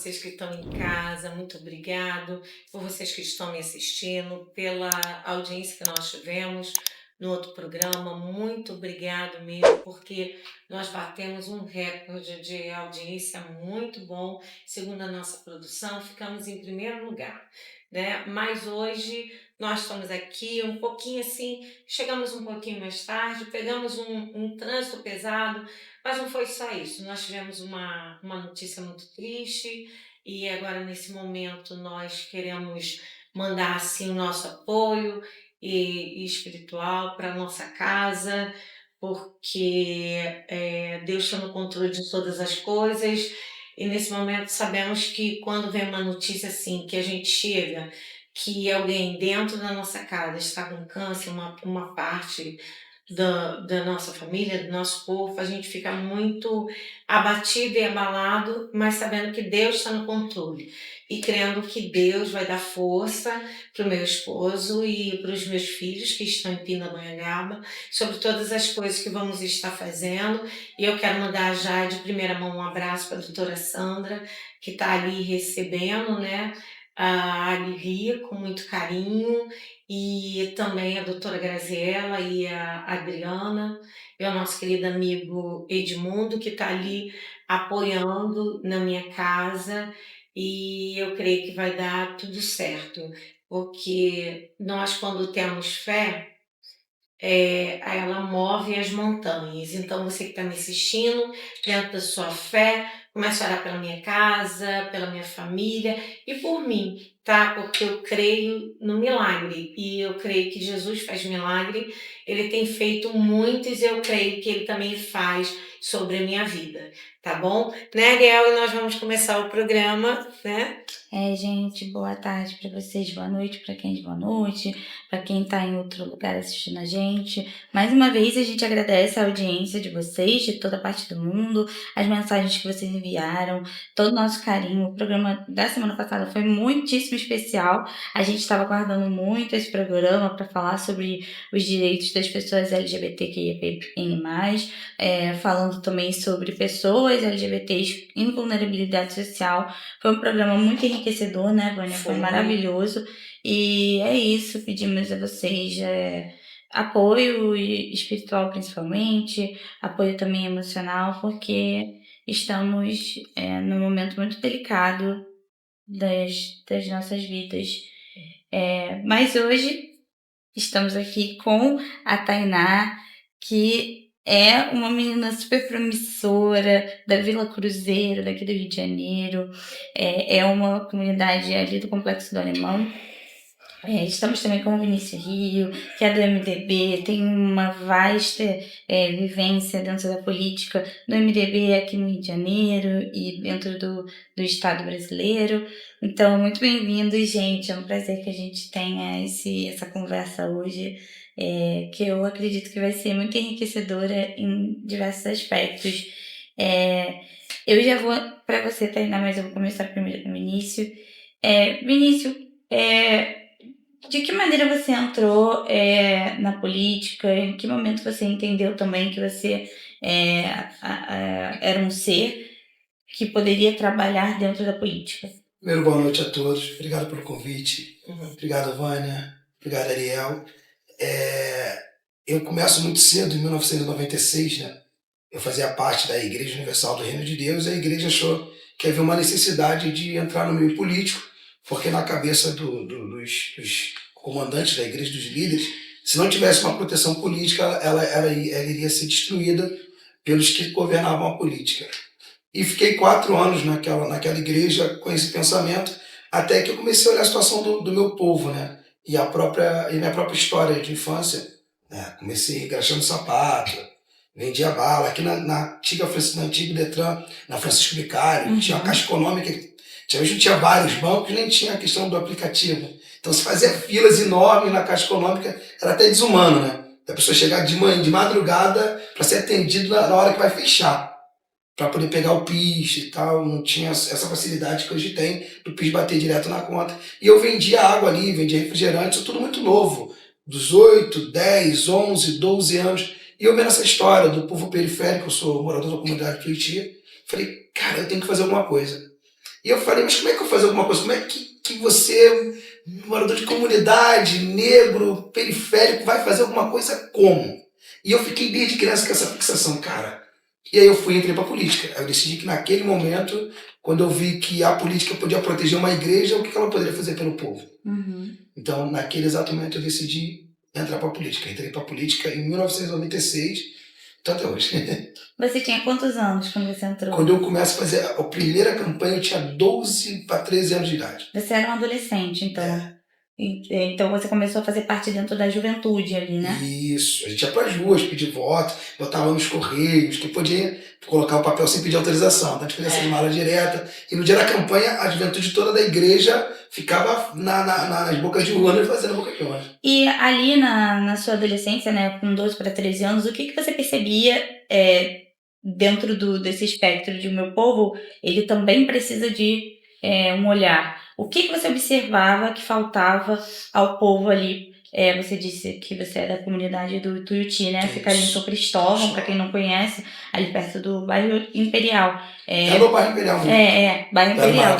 vocês que estão em casa, muito obrigado. Por vocês que estão me assistindo, pela audiência que nós tivemos no outro programa, muito obrigado mesmo, porque nós batemos um recorde de audiência muito bom, segundo a nossa produção, ficamos em primeiro lugar, né? Mas hoje nós estamos aqui um pouquinho assim, chegamos um pouquinho mais tarde, pegamos um trânsito pesado, mas não foi só isso. Nós tivemos uma notícia muito triste e agora, nesse momento, nós queremos mandar assim, o nosso apoio e espiritual para a nossa casa, porque Deus está no controle de todas as coisas. E nesse momento sabemos que quando vem uma notícia assim, que a gente chega, que alguém dentro da nossa casa está com câncer, uma parte da nossa família, do nosso povo, a gente fica muito abatido e abalado, mas sabendo que Deus está no controle e crendo que Deus vai dar força para o meu esposo e para os meus filhos que estão em Pindamonhangaba, sobre todas as coisas que vamos estar fazendo. E eu quero mandar já de primeira mão um abraço para a doutora Sandra, que está ali recebendo, né? A Lili com muito carinho, e também a doutora Graziella e a Adriana, e o nosso querido amigo Edmundo, que está ali apoiando na minha casa, e eu creio que vai dar tudo certo, porque nós, quando temos fé, ela move as montanhas. Então, você que está me assistindo, dentro da sua fé, comece a orar pela minha casa, pela minha família e por mim, tá? Porque eu creio no milagre e eu creio que Jesus faz milagre. Ele tem feito muitos e eu creio que ele também faz sobre a minha vida, tá bom? Né, Ariel? E nós vamos começar o programa, né? Gente, boa tarde para vocês, boa noite para quem é de boa noite, para quem está em outro lugar assistindo a gente. Mais uma vez a gente agradece a audiência de vocês, de toda parte do mundo, as mensagens que vocês enviaram, todo o nosso carinho. O programa da semana passada foi muitíssimo especial. A gente estava aguardando muito esse programa para falar sobre os direitos das pessoas LGBTQIA+, falando também sobre pessoas LGBTs em vulnerabilidade social. Foi um programa muito enriquecedor, né, Vânia? Foi maravilhoso. E é isso, pedimos a vocês apoio espiritual principalmente, apoio também emocional, porque estamos num momento muito delicado das nossas vidas. Mas hoje estamos aqui com a Tainá, que é uma menina super promissora da Vila Cruzeiro, daqui do Rio de Janeiro. É uma comunidade ali do Complexo do Alemão. Estamos também com o Vinícius Rio, que é do MDB, tem uma vasta vivência dentro da política do MDB aqui no Rio de Janeiro e dentro do Estado brasileiro. Então, muito bem-vindos, gente. É um prazer que a gente tenha essa conversa hoje, que eu acredito que vai ser muito enriquecedora em diversos aspectos. Eu já vou para você, Tainá, mas eu vou começar primeiro com o Vinícius. Vinícius, de que maneira você entrou na política? Em que momento você entendeu também que você era um ser que poderia trabalhar dentro da política? Primeiro, boa noite a todos. Obrigado pelo convite. Obrigado, Vânia. Obrigado, Ariel. Eu começo muito cedo, em 1996, né? Eu fazia parte da Igreja Universal do Reino de Deus e a igreja achou que havia uma necessidade de entrar no meio político, porque na cabeça dos comandantes da igreja, dos líderes, se não tivesse uma proteção política, ela iria ser destruída pelos que governavam a política. E fiquei 4 anos naquela igreja com esse pensamento, até que eu comecei a olhar a situação do meu povo, né? E minha própria história de infância, né? Comecei engraxando sapato, vendia bala. Aqui na antigo Detran, na Francisco Vicário, tinha uma Caixa Econômica, tinha vários bancos, nem tinha a questão do aplicativo. Então se fazia filas enormes na Caixa Econômica, era até desumano, né? A pessoa chegar de madrugada para ser atendido na hora que vai fechar, para poder pegar o PIS e tal. Não tinha essa facilidade que hoje tem, do PIS bater direto na conta. E eu vendia água ali, vendia refrigerante, isso tudo muito novo, dos 8, 10, 11, 12 anos. E eu vendo essa história do povo periférico, eu sou morador da comunidade de Tuiuti, falei, cara, eu tenho que fazer alguma coisa. E eu falei, mas como é que eu vou fazer alguma coisa? Como é que você, morador de comunidade, negro, periférico, vai fazer alguma coisa como? E eu fiquei desde criança com essa fixação, cara. E aí entrei pra política. Aí eu decidi que naquele momento, quando eu vi que a política podia proteger uma igreja, o que ela poderia fazer pelo povo? Então, naquele exato momento, eu decidi entrar pra política. Entrei pra política em 1996, então até hoje. Você tinha quantos anos quando você entrou? Quando eu começo a fazer a primeira campanha, eu tinha 12 para 13 anos de idade. Você era um adolescente, então. Então você começou a fazer parte dentro da juventude ali, né? Isso. A gente ia para as ruas pedir voto, botava nos correios, que podia colocar o papel sem pedir autorização. Então a gente fazia essa mala direta. E no dia da campanha, a juventude toda da igreja ficava nas bocas de urna fazendo boca de urna. E ali na sua adolescência, né, com 12 para 13 anos, o que você percebia dentro desse espectro de meu povo, ele também precisa de um olhar? O que você observava que faltava ao povo ali? Você disse que você é da comunidade do Tuiuti, né? Fica ali em São Cristóvão, para quem não conhece, ali perto do bairro Imperial. É no bairro Imperial mesmo. Bairro Imperial.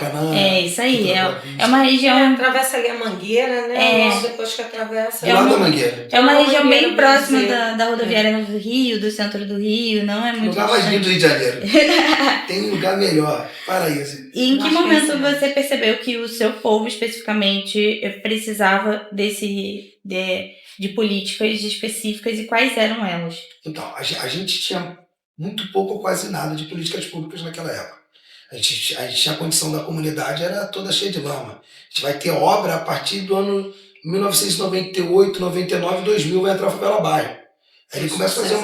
Isso aí. É uma região... atravessa ali a Mangueira, né? Logo depois que atravessa... Do lado da Mangueira. É uma região bem próxima da rodoviária do Rio, do centro do Rio, não é muito... Lugar mais lindo do Rio de Janeiro. Tem lugar melhor. Paraíso. E em que momento você percebeu que o seu povo especificamente precisava de políticas específicas e quais eram elas? Então, a gente tinha muito pouco ou quase nada de políticas públicas naquela época. A gente tinha a condição da comunidade, era toda cheia de lama. A gente vai ter obra a partir do ano 1998, 99, 2000, vai entrar a Favela Bairro. Aí ele começa a fazer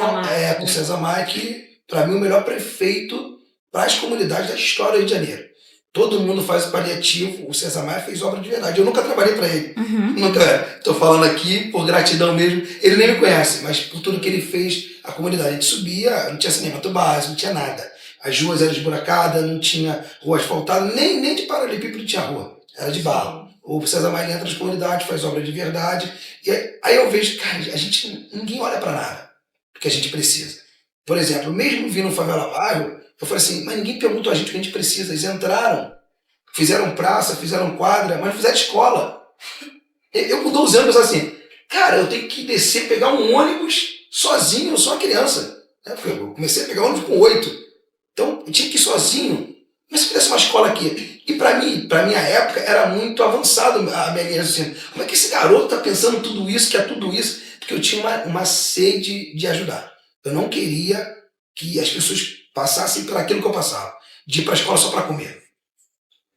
com o César Maia, que para mim é o melhor prefeito para as comunidades da história do Rio de Janeiro. Todo mundo faz o paliativo, o César Maia fez obra de verdade. Eu nunca trabalhei para ele. Nunca. Estou falando aqui por gratidão mesmo. Ele nem me conhece, mas por tudo que ele fez, a comunidade. A gente subia, não tinha saneamento básico, não tinha nada. As ruas eram esburacadas, não tinha rua asfaltada, nem de paralelepípedo tinha rua. Era de barro. O César Maia entra nas comunidades, faz obra de verdade. E aí eu vejo, cara, ninguém olha para nada que a gente precisa. Por exemplo, mesmo vindo no Favela Bairro, eu falei assim, mas ninguém perguntou a gente o que a gente precisa. Eles entraram, fizeram praça, fizeram quadra, mas não fizeram escola. Eu com 12 anos, assim, cara, eu tenho que descer, pegar um ônibus sozinho, eu sou uma criança. Porque eu comecei a pegar ônibus com 8. Então, eu tinha que ir sozinho. Mas se fizesse uma escola aqui. E para minha época, era muito avançado a minha assim, como é que esse garoto tá pensando tudo isso, que é tudo isso? Porque eu tinha uma sede de ajudar. Eu não queria que as pessoas passassem por aquilo que eu passava, de ir para a escola só para comer.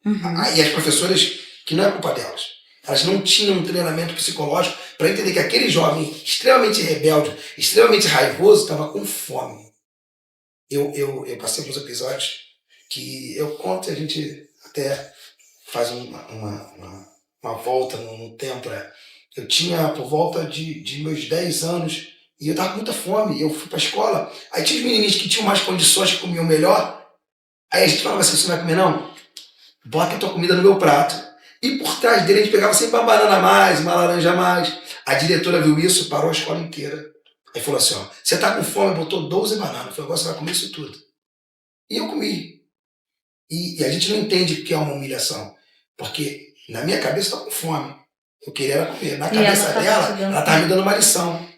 E as professoras, que não é culpa delas, elas não tinham um treinamento psicológico para entender que aquele jovem extremamente rebelde, extremamente raivoso, estava com fome. Eu passei por uns episódios que eu conto e a gente até faz uma volta no tempo. Eu tinha por volta de meus 10 anos e eu tava com muita fome. Eu fui pra escola, aí tinha os menininhos que tinham mais condições, que comiam melhor. Aí a gente falava assim, você não vai comer não? Bota a tua comida no meu prato. E por trás dele a gente pegava sempre uma banana a mais, uma laranja a mais. A diretora viu isso, parou a escola inteira. Aí falou assim, você tá com fome, botou 12 bananas. Eu falei, agora você vai comer isso tudo. E eu comi. E a gente não entende o que é uma humilhação. Porque na minha cabeça eu tô com fome. Eu queria era comer. Na cabeça dela, ela estava me dando uma lição.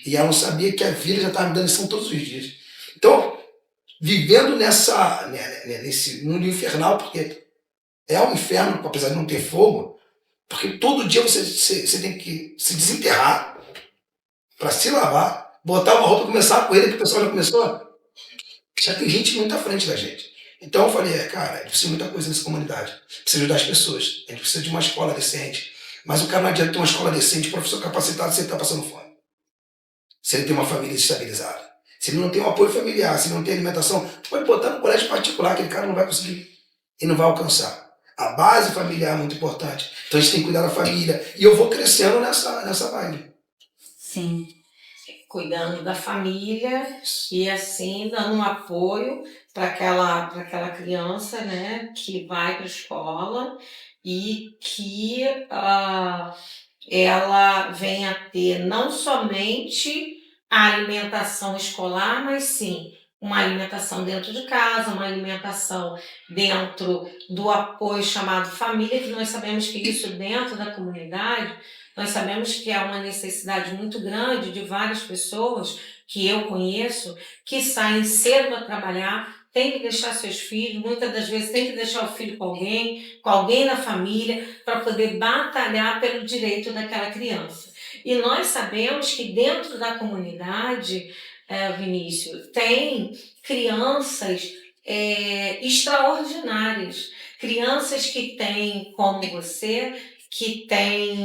E ela não sabia que a vida já estava me dando lição todos os dias. Então, vivendo nesse mundo infernal, porque é um inferno, apesar de não ter fogo, porque todo dia você tem que se desenterrar para se lavar, botar uma roupa e começar a corrida, que o pessoal já começou. Já tem gente muito à frente da gente. Então eu falei, cara, a gente precisa de muita coisa nessa comunidade. Precisa ajudar as pessoas. A gente precisa de uma escola decente. Mas o cara não adianta ter uma escola decente, professor capacitado, se ele está passando fome. Se ele tem uma família estabilizada. Se ele não tem um apoio familiar, se ele não tem alimentação, tu pode botar no colégio particular, aquele cara não vai conseguir. E não vai alcançar. A base familiar é muito importante. Então a gente tem que cuidar da família. E eu vou crescendo nessa vibe. Sim. Cuidando da família e assim dando um apoio para aquela criança, né, que vai para a escola e que ela venha a ter não somente a alimentação escolar, mas sim uma alimentação dentro de casa, uma alimentação dentro do apoio chamado família, que nós sabemos que isso dentro da comunidade, nós sabemos que há uma necessidade muito grande de várias pessoas que eu conheço que saem cedo para trabalhar, tem que deixar seus filhos, muitas das vezes tem que deixar o filho com alguém na família, para poder batalhar pelo direito daquela criança. E nós sabemos que dentro da comunidade, Vinícius, tem crianças extraordinárias, crianças que têm, como você, que têm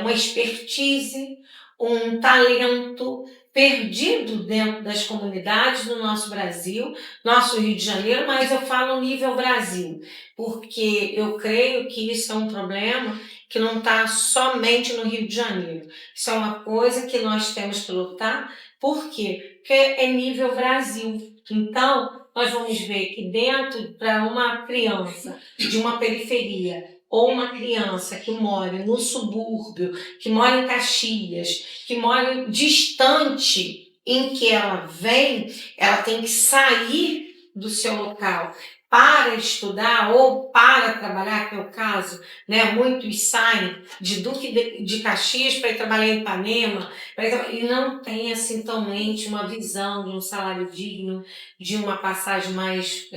uma expertise, um talento perdido dentro das comunidades do nosso Brasil, nosso Rio de Janeiro, mas eu falo nível Brasil, porque eu creio que isso é um problema que não está somente no Rio de Janeiro. Isso é uma coisa que nós temos que lutar. Por quê? Porque é nível Brasil. Então, nós vamos ver que dentro, para uma criança de uma periferia, ou uma criança que mora no subúrbio, que mora em Caxias, que mora distante em que ela vem, ela tem que sair do seu local para estudar ou para trabalhar, que é o caso, né? Muitos saem de Duque de Caxias para ir trabalhar em Ipanema, e não tem assim somente uma visão de um salário digno, de uma passagem mais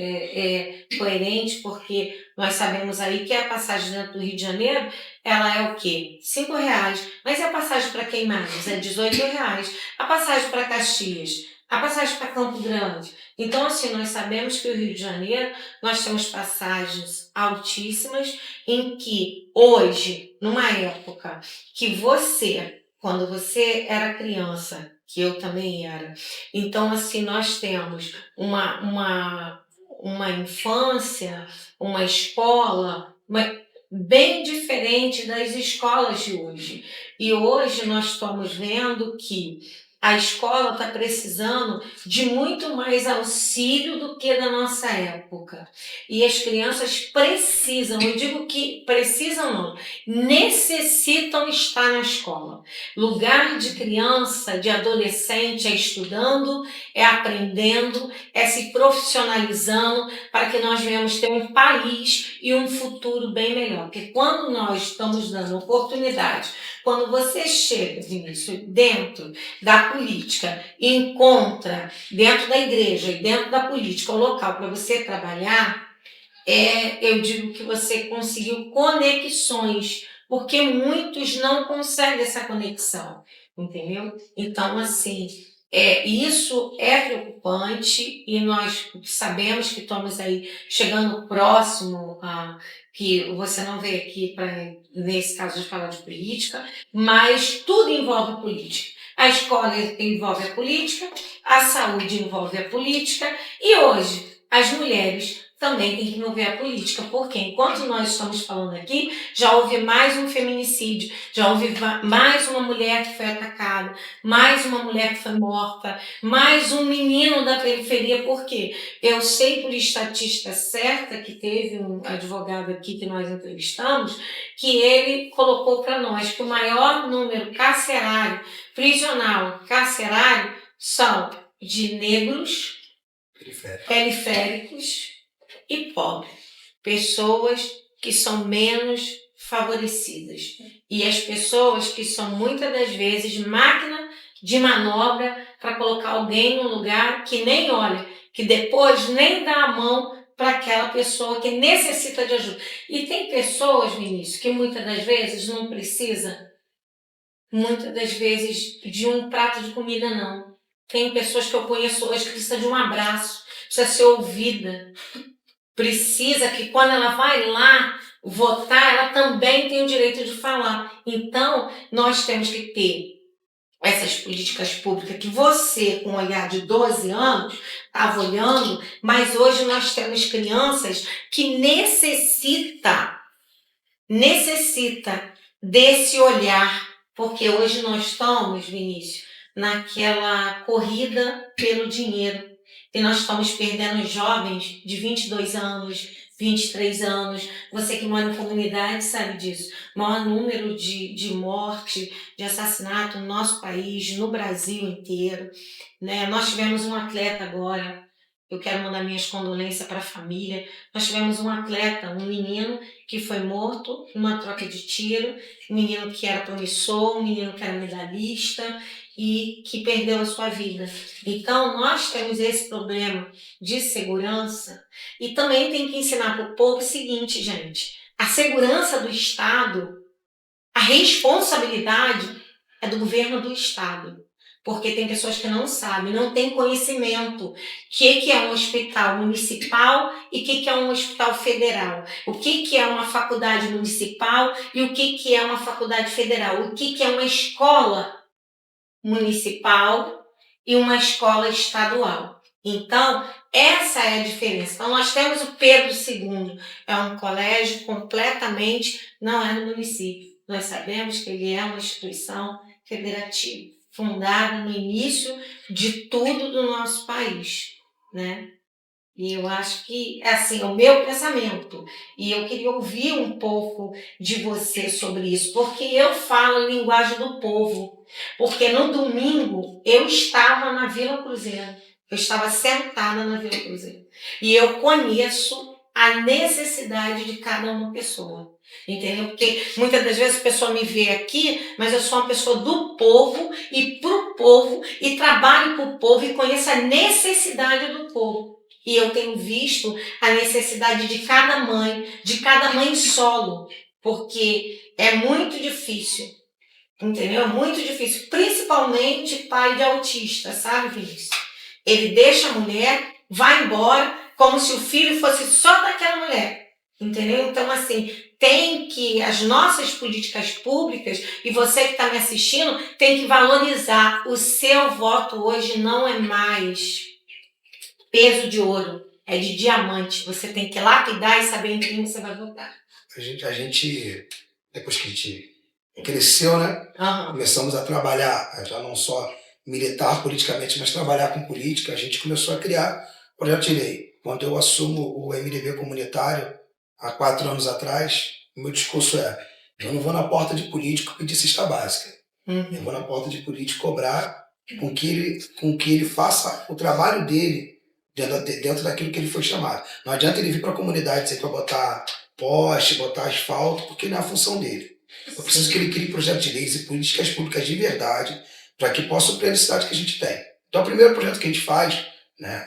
coerente, porque nós sabemos aí que a passagem dentro do Rio de Janeiro, ela é o quê? R$5. Mas e a passagem para Queimados? É R$18. A passagem para Caxias? A passagem para Campo Grande? Então, assim, nós sabemos que o Rio de Janeiro, nós temos passagens altíssimas, em que hoje, numa época que você, quando você era criança, que eu também era, então, assim, nós temos uma infância, uma escola bem diferente das escolas de hoje. E hoje nós estamos vendo que a escola está precisando de muito mais auxílio do que da nossa época. E as crianças precisam, eu digo que precisam não, necessitam estar na escola. Lugar de criança, de adolescente é estudando, é aprendendo, é se profissionalizando para que nós venhamos ter um país e um futuro bem melhor. Porque quando nós estamos dando oportunidade, quando você chega, Vinícius, dentro da política e encontra dentro da igreja e dentro da política o local para você trabalhar, eu digo que você conseguiu conexões, porque muitos não conseguem essa conexão, entendeu? Então, assim, isso é preocupante e nós sabemos que estamos aí chegando próximo a que você não veio aqui para, nesse caso, falar de política, mas tudo envolve política. A escola envolve a política, a saúde envolve a política e hoje as mulheres também têm que envolver a política, porque enquanto nós estamos falando aqui, já houve mais um feminicídio, já houve mais uma mulher que foi atacada, mais uma mulher que foi morta, mais um menino da periferia, porque eu sei por estatística certa que teve um advogado aqui que nós entrevistamos, que ele colocou para nós que o maior número prisional carcerário são de negros, periféricos e pobres, pessoas que são menos favorecidas e as pessoas que são muitas das vezes máquina de manobra para colocar alguém num lugar que nem olha, que depois nem dá a mão para aquela pessoa que necessita de ajuda. E tem pessoas, Vinícius, que muitas das vezes não precisa, muitas das vezes, de um prato de comida, não. Tem pessoas que eu conheço hoje que precisam de um abraço, precisa ser ouvida. Precisa que quando ela vai lá votar, ela também tem o direito de falar. Então, nós temos que ter essas políticas públicas que você, com um olhar de 12 anos, estava olhando, mas hoje nós temos crianças que necessita desse olhar, porque hoje nós estamos, Vinícius, naquela corrida pelo dinheiro. E nós estamos perdendo jovens de 22 anos, 23 anos. Você que mora em comunidade sabe disso. O maior número de morte, de assassinato no nosso país, no Brasil inteiro. Né? Nós tivemos um atleta agora, Eu quero mandar minhas condolências para a família. Nós tivemos um atleta, um menino que foi morto numa troca de tiro, um menino que era promissor, um menino que era medalhista e que perdeu a sua vida. Então, nós temos esse problema de segurança e também tem que ensinar para o povo o seguinte, gente, a segurança do Estado, a responsabilidade é do governo do Estado. Porque tem pessoas que não sabem, não têm conhecimento. O que é um hospital municipal e o que é um hospital federal. O que é uma faculdade municipal e o que é uma faculdade federal. O que é uma escola municipal e uma escola estadual. Então, essa é a diferença. Então, nós temos o Pedro II. É um colégio completamente, não é no município. Nós sabemos que ele é uma instituição federativa, fundada no início de tudo do nosso país, né? E eu acho que, assim, é o meu pensamento. E eu queria ouvir um pouco de você sobre isso, porque eu falo a linguagem do povo. Porque no domingo eu estava na Vila Cruzeiro. Eu estava sentada na Vila Cruzeiro. E eu conheço a necessidade de cada uma pessoa. Entendeu? Porque muitas das vezes a pessoa me vê aqui, mas eu sou uma pessoa do povo e pro povo e trabalho pro povo e conheço a necessidade do povo. E eu tenho visto a necessidade de cada mãe solo, porque é muito difícil, entendeu? É muito difícil, principalmente pai de autista, sabe, Vinícius? Ele deixa a mulher, vai embora, como se o filho fosse só daquela mulher, entendeu? Então, assim, tem que, as nossas políticas públicas, e você que está me assistindo, tem que valorizar. O seu voto hoje não é mais peso de ouro, é de diamante. Você tem que lapidar e saber em quem você vai votar. A gente depois que a gente cresceu, né? Começamos a trabalhar, já não só militar politicamente, mas trabalhar com política. A gente começou a criar projeto de lei. Quando eu assumo o MDB comunitário, há 4 anos atrás, o meu discurso é: eu não vou na porta de político pedir cesta básica. Eu vou na porta de político cobrar com que ele faça o trabalho dele dentro daquilo que ele foi chamado. Não adianta ele vir para a comunidade dizer que vai botar poste, botar asfalto, porque não é a função dele. Eu preciso que ele crie projetos de leis e políticas públicas de verdade para que possa suprir a necessidade que a gente tem. Então, o primeiro projeto que a gente faz, né,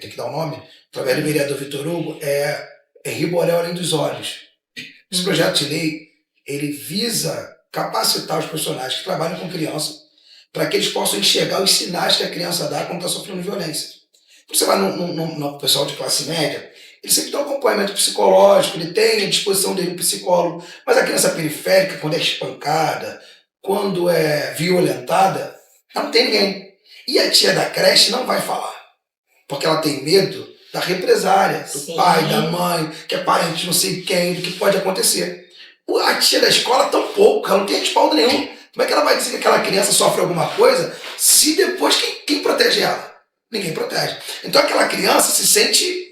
tem que dar o nome, através do vereador Vitor Hugo, é Riborel Além dos Olhos. Esse projeto de lei, ele visa capacitar os profissionais que trabalham com criança para que eles possam enxergar os sinais que a criança dá quando está sofrendo violência. Você vai no pessoal de classe média, ele sempre tem um acompanhamento psicológico, ele tem à disposição dele um psicólogo, mas a criança periférica, quando é espancada, quando é violentada, ela não tem ninguém. E a tia da creche não vai falar, porque ela tem medo da represária, do pai, da mãe, que é parente de não sei quem, do que pode acontecer. A tia da escola tampouco, ela não tem respaldo nenhum. Como é que ela vai dizer que aquela criança sofre alguma coisa se depois quem protege ela? Ninguém protege. Então aquela criança se sente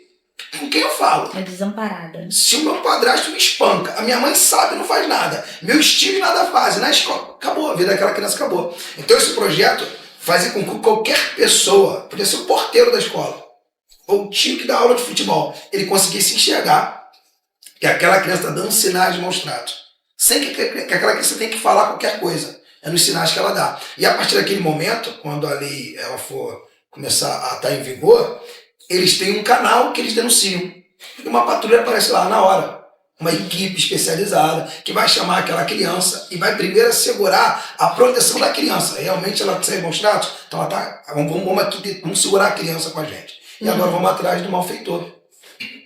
com quem eu falo. É desamparada. Se o meu padrasto me espanca, a minha mãe sabe e não faz nada. Meus tios nada fazem. Na escola, acabou, a vida daquela criança acabou. Então esse projeto fazia com que qualquer pessoa, podia ser o porteiro da escola, ou o tio que dá aula de futebol, ele conseguisse enxergar que aquela criança está dando sinais de maus tratos. Sem que aquela criança tenha que falar qualquer coisa. É nos sinais que ela dá. E a partir daquele momento, quando a lei ela for começar a estar em vigor, eles têm um canal que eles denunciam. E uma patrulha aparece lá na hora. Uma equipe especializada que vai chamar aquela criança e vai primeiro assegurar a proteção da criança. Realmente ela sai maus tratos? Então ela tá, vamos segurar a criança com a gente. E agora vamos atrás do malfeitor.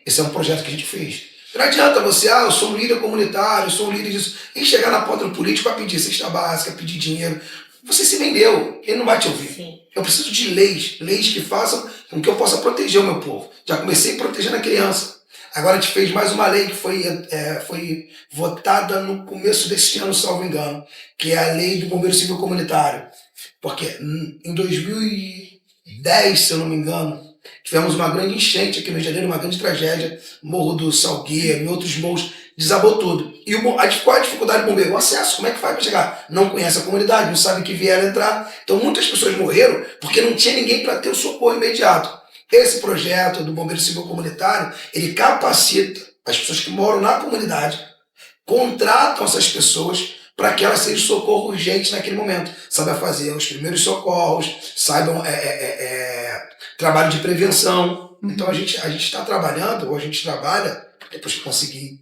Esse é um projeto que a gente fez. Não adianta você, eu sou um líder comunitário, eu sou um líder disso, e chegar na porta do político para pedir cesta básica, pedir dinheiro. Você se vendeu, ele não vai te ouvir. Sim. Eu preciso de leis que façam com que eu possa proteger o meu povo. Já comecei protegendo a criança. Agora a gente fez mais uma lei que foi votada no começo deste ano, salvo engano, que é a lei do Bombeiro Civil Comunitário. Porque em 2010, se eu não me engano, tivemos uma grande enchente aqui no Rio de Janeiro, uma grande tragédia, Morro do Salgueiro e outros morros, desabou tudo. E qual é a dificuldade do bombeiro? O acesso, como é que faz para chegar? Não conhece a comunidade, não sabe que vieram entrar. Então muitas pessoas morreram porque não tinha ninguém para ter o socorro imediato. Esse projeto do Bombeiro Civil Comunitário, ele capacita as pessoas que moram na comunidade, contratam essas pessoas para que elas sejam socorro urgente naquele momento. Saibam fazer os primeiros socorros, saibam trabalho de prevenção. Então a gente está trabalhando, ou a gente trabalha, depois que conseguir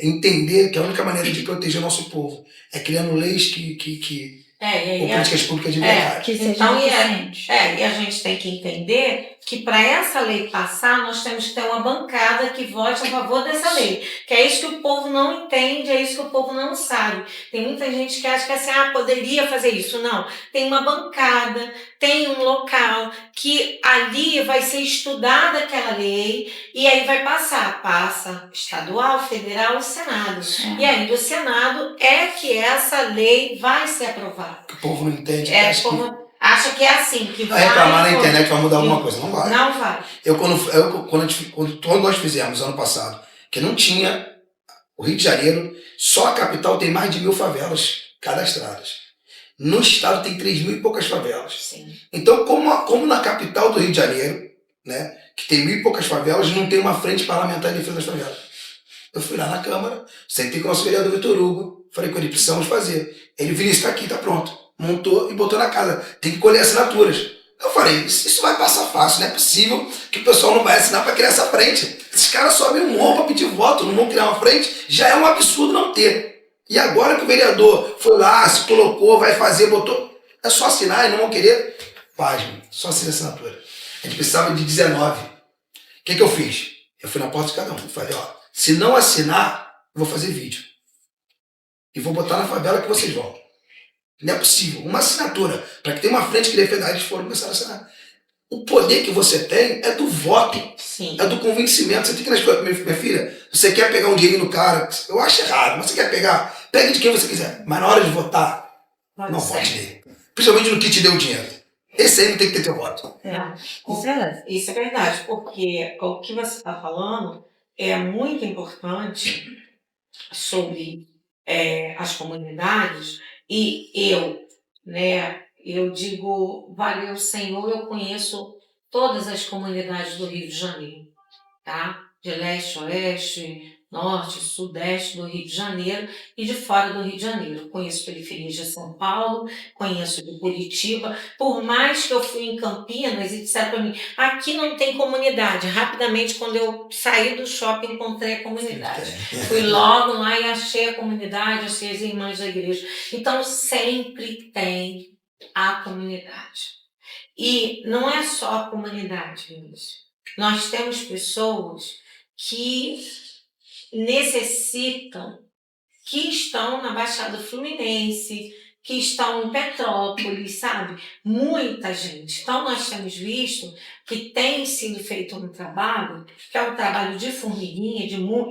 entender que a única maneira de proteger o nosso povo é criando leis ou políticas públicas de verdade. Que sejam Então, eficientes. e a gente tem que entender que para essa lei passar, nós temos que ter uma bancada que vote a favor dessa lei. Que é isso que o povo não entende, é isso que o povo não sabe. Tem muita gente que acha que assim, poderia fazer isso. Não. Tem uma bancada, tem um local que ali vai ser estudada aquela lei e aí vai passar. Passa estadual, federal e Senado. E aí do Senado é que essa lei vai ser aprovada. O povo não entende. Acha que é assim, que vai reclamar na internet vai mudar alguma coisa. Não vai. Não vai. Quando nós fizemos ano passado, que não tinha, o Rio de Janeiro, só a capital tem mais de 1.000 favelas cadastradas. No estado tem 3.000 e poucas favelas. Sim. Então, como na capital do Rio de Janeiro, né, que tem 1.000 e poucas favelas, não tem uma frente parlamentar de defesa das favelas. Eu fui lá na Câmara, sentei com o nosso vereador Vitor Hugo, falei com ele, precisamos fazer. Ele, Vinícius, está aqui, está pronto. Montou e botou na casa. Tem que colher assinaturas. Eu falei, isso vai passar fácil, não é possível que o pessoal não vai assinar para criar essa frente. Esses caras sobem um morro para pedir voto, não vão criar uma frente, já é um absurdo não ter. E agora que o vereador foi lá, se colocou, vai fazer, botou, é só assinar e não vão querer. Pasme, só assina a assinatura. A gente precisava de 19. O que eu fiz? Eu fui na porta de cada um. Falei, se não assinar, eu vou fazer vídeo. E vou botar na favela que vocês vão. Não é possível. Uma assinatura. Para que tenha uma frente que defenda, eles foram começar a assinar. O poder que você tem é do voto. Sim. É do convencimento. Você tem que ir na escola. Minha filha, você quer pegar um dinheirinho no cara, eu acho errado, mas você quer pegar, pegue de quem você quiser. Mas na hora de votar, não vote nele. Principalmente no que te deu o dinheiro. Esse aí não tem que ter teu voto. Isso é verdade, porque o que você está falando é muito importante sobre as comunidades. E eu digo, valeu Senhor, eu conheço todas as comunidades do Rio de Janeiro, tá? De leste, oeste, norte, sudeste do Rio de Janeiro e de fora do Rio de Janeiro. Conheço periferias de São Paulo, conheço de Curitiba. Por mais que eu fui em Campinas e disseram para mim, aqui não tem comunidade. Rapidamente, quando eu saí do shopping, encontrei a comunidade. Fui logo lá e achei a comunidade, achei as irmãs da igreja. Então, sempre tem a comunidade. E não é só a comunidade, Vinícius. Nós temos pessoas que necessitam, que estão na Baixada Fluminense, que estão em Petrópolis, sabe? Muita gente. Então, nós temos visto que tem sido feito um trabalho, que é um trabalho de formiguinha,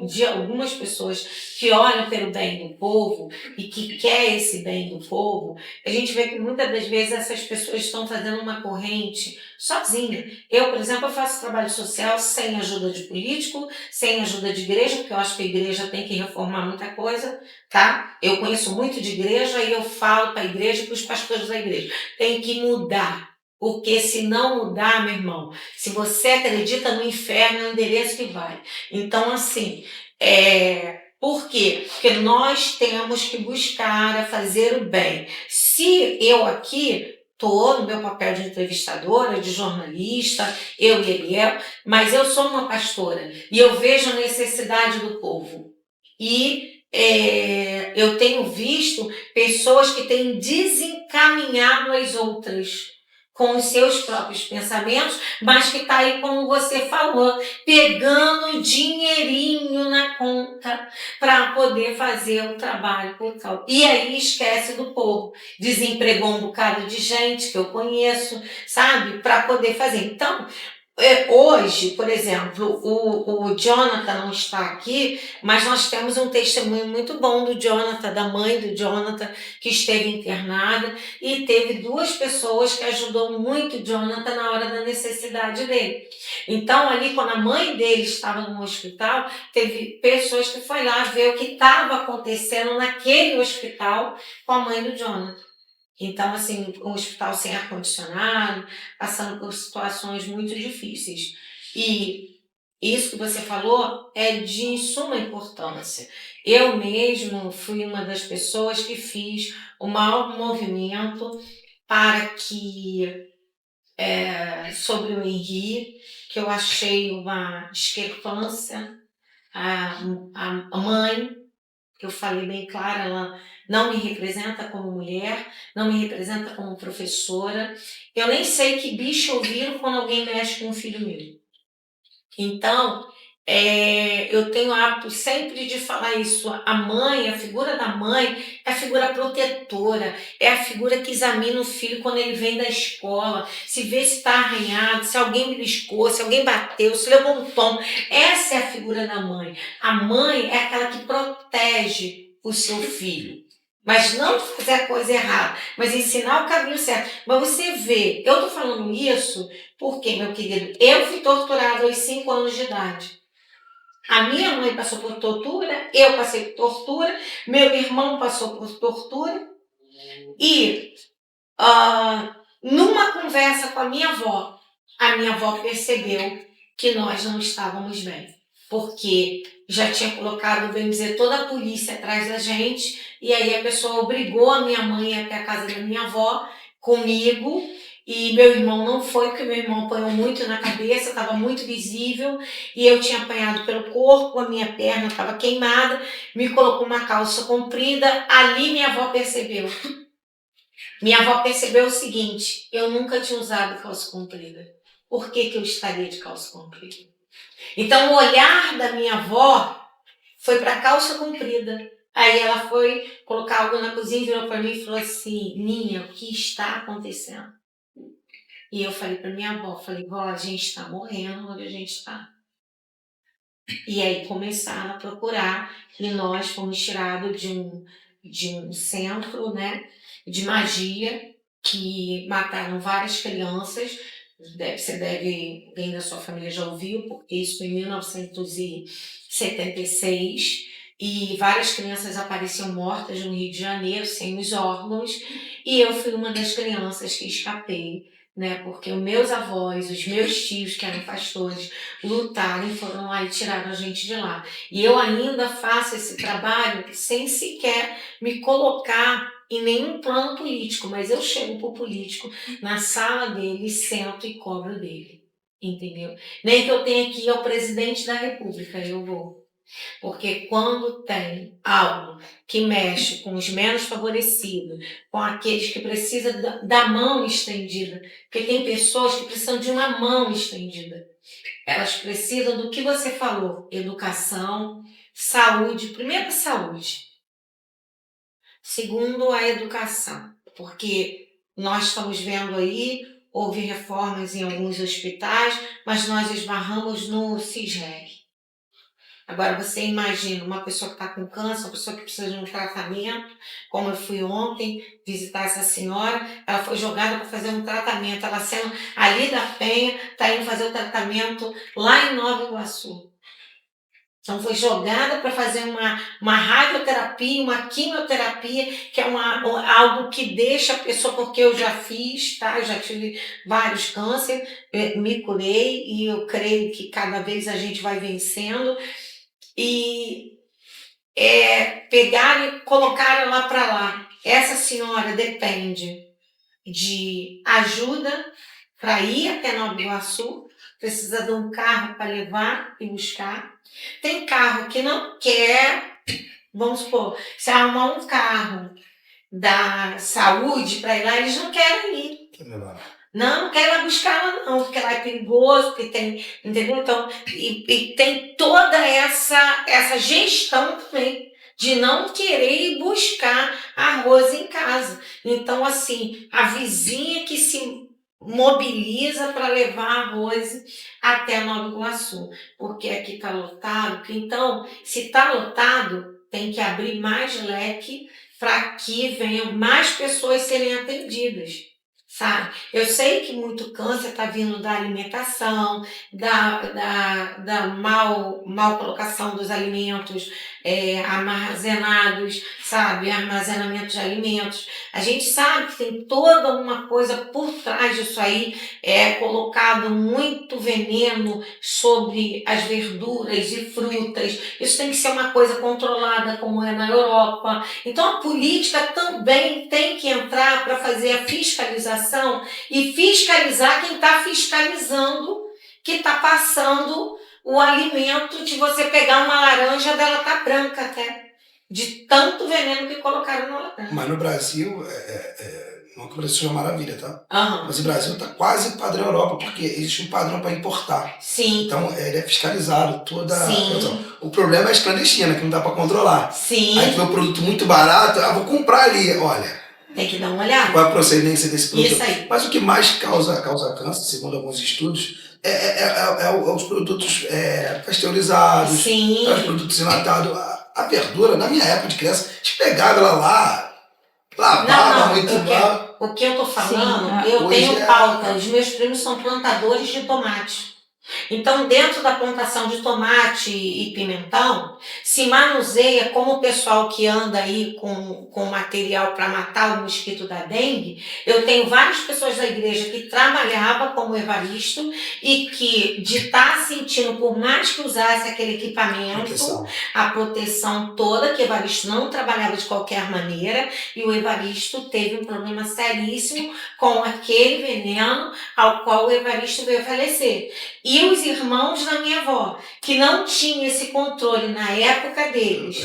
de algumas pessoas que olham pelo bem do povo e que quer esse bem do povo. A gente vê que muitas das vezes essas pessoas estão fazendo uma corrente sozinha. Eu, por exemplo, eu faço trabalho social sem ajuda de político, sem ajuda de igreja, porque eu acho que a igreja tem que reformar muita coisa, tá? Eu conheço muito de igreja e eu falo para a igreja e para os pastores da igreja. Tem que mudar. Porque se não mudar, meu irmão, se você acredita no inferno, é o endereço que vai. Então, assim, por quê? Porque nós temos que buscar fazer o bem. Se eu aqui estou no meu papel de entrevistadora, de jornalista, eu e Eliel, mas eu sou uma pastora e eu vejo a necessidade do povo. E eu tenho visto pessoas que têm desencaminhado as outras com os seus próprios pensamentos, mas que está aí, como você falou, pegando dinheirinho na conta para poder fazer o trabalho por tal. E aí esquece do povo. Desempregou um bocado de gente que eu conheço, sabe? Para poder fazer. Então, hoje, por exemplo, o Jonathan não está aqui, mas nós temos um testemunho muito bom do Jonathan, da mãe do Jonathan, que esteve internada, e teve 2 pessoas que ajudou muito o Jonathan na hora da necessidade dele. Então, ali, quando a mãe dele estava no hospital, teve pessoas que foram lá ver o que estava acontecendo naquele hospital com a mãe do Jonathan. Então, assim, um hospital sem ar-condicionado, passando por situações muito difíceis. E isso que você falou é de suma importância. Eu mesmo fui uma das pessoas que fiz o maior movimento para que, sobre o Henri, que eu achei uma discrepância, a mãe, que eu falei bem claro, ela não me representa como mulher, não me representa como professora. Eu nem sei que bicho eu viro quando alguém mexe com um filho meu. Então, eu tenho o hábito sempre de falar isso. A mãe, a figura da mãe, é a figura protetora, é a figura que examina o filho quando ele vem da escola, se vê se está arranhado, se alguém beliscou, se alguém bateu, se levou um tom. Essa é a figura da mãe. A mãe é aquela que protege o seu filho. Mas não fazer a coisa errada, mas ensinar o caminho certo. Mas você vê, eu estou falando isso porque, meu querido, eu fui torturada aos 5 anos de idade. A minha mãe passou por tortura, eu passei por tortura, meu irmão passou por tortura. E numa conversa com a minha avó percebeu que nós não estávamos bem. Porque já tinha colocado, bem dizer, toda a polícia atrás da gente. E aí a pessoa obrigou a minha mãe a ir até a casa da minha avó comigo. E meu irmão não foi, porque meu irmão apanhou muito na cabeça, estava muito visível. E eu tinha apanhado pelo corpo, a minha perna estava queimada. Me colocou uma calça comprida. Ali minha avó percebeu. Minha avó percebeu o seguinte: eu nunca tinha usado calça comprida. Por que eu estaria de calça comprida? Então o olhar da minha avó foi para a calça comprida. Aí ela foi colocar algo na cozinha, virou para mim e falou assim: Ninha, o que está acontecendo? E eu falei para minha avó, vó, a gente está morrendo onde a gente está. E aí começaram a procurar e nós fomos tirados de um centro, né, de magia, que mataram várias crianças. Alguém da sua família já ouviu, porque isso foi em 1976, e várias crianças apareciam mortas no Rio de Janeiro, sem os órgãos, e eu fui uma das crianças que escapei, né, porque os meus avós, os meus tios, que eram pastores, lutaram e foram lá e tiraram a gente de lá. E eu ainda faço esse trabalho sem sequer me colocar em nenhum plano político, mas eu chego pro político na sala dele, sento e cobro dele, entendeu? Nem que eu tenha que ir ao presidente da República, eu vou. Porque quando tem algo que mexe com os menos favorecidos, com aqueles que precisam da mão estendida, porque tem pessoas que precisam de uma mão estendida. Elas precisam do que você falou: educação, saúde. Primeiro, a saúde. Segundo, a educação. Porque nós estamos vendo aí, houve reformas em alguns hospitais, mas nós esbarramos no CISREG. Agora, você imagina uma pessoa que está com câncer, uma pessoa que precisa de um tratamento, como eu fui ontem visitar essa senhora, ela foi jogada para fazer um tratamento, ela sendo ali da Penha, está indo fazer o tratamento lá em Nova Iguaçu. Então, foi jogada para fazer uma radioterapia, uma quimioterapia, que é algo que deixa a pessoa, porque eu já fiz, tá? Eu já tive vários cânceres, me curei e eu creio que cada vez a gente vai vencendo. E pegar e colocar ela para lá. Essa senhora depende de ajuda para ir até Nova Iguaçu, precisa de um carro para levar e buscar. Tem carro que não quer, vamos supor, se arrumar um carro da saúde para ir lá, eles não querem ir. Não quero ir lá buscar ela não, porque lá é perigoso, porque tem, entendeu? Então, e tem toda essa gestão também, de não querer ir buscar arroz em casa. Então, assim, a vizinha que se mobiliza para levar arroz até Nova Iguaçu, porque aqui está lotado. Então, se está lotado, tem que abrir mais leque para que venham mais pessoas serem atendidas. Sabe? Eu sei que muito câncer está vindo da alimentação, da mal colocação dos alimentos armazenados, sabe? Armazenamento de alimentos. A gente sabe que tem toda uma coisa por trás disso aí, colocado muito veneno sobre as verduras e frutas. Isso tem que ser uma coisa controlada, como é na Europa. Então a política também tem que entrar para fazer a fiscalização e fiscalizar quem está fiscalizando, que está passando o alimento, de você pegar uma laranja dela tá branca até, de tanto veneno que colocaram na laranja. Mas no Brasil, não que o Brasil seja maravilha, tá? Uhum. Mas o Brasil tá quase padrão Europa, porque existe um padrão para importar. Sim. Então ele é fiscalizado toda a Sim. produção. O problema é as clandestinas, que não dá para controlar. Sim. Aí tu vê um produto muito barato, vou comprar ali, olha. Tem que dar uma olhada. Qual é a procedência desse produto? Isso aí. Mas o que mais causa câncer, segundo alguns estudos, os produtos pasteurizados, Sim. os produtos enlatados. A verdura, na minha época de criança, a gente pegava ela lá, lavava muito mal. O que eu tô falando, Sim. eu Hoje tenho pauta. Os meus primos são plantadores de tomate. Então, dentro da plantação de tomate e pimentão, se manuseia como o pessoal que anda aí com material para matar o mosquito da dengue. Eu tenho várias pessoas da igreja que trabalhavam como Evaristo e que, de estar sentindo, por mais que usasse aquele equipamento, a proteção toda, que o Evaristo não trabalhava de qualquer maneira, e o Evaristo teve um problema seríssimo com aquele veneno ao qual o Evaristo veio falecer. E os irmãos da minha avó, que não tinham esse controle na época deles,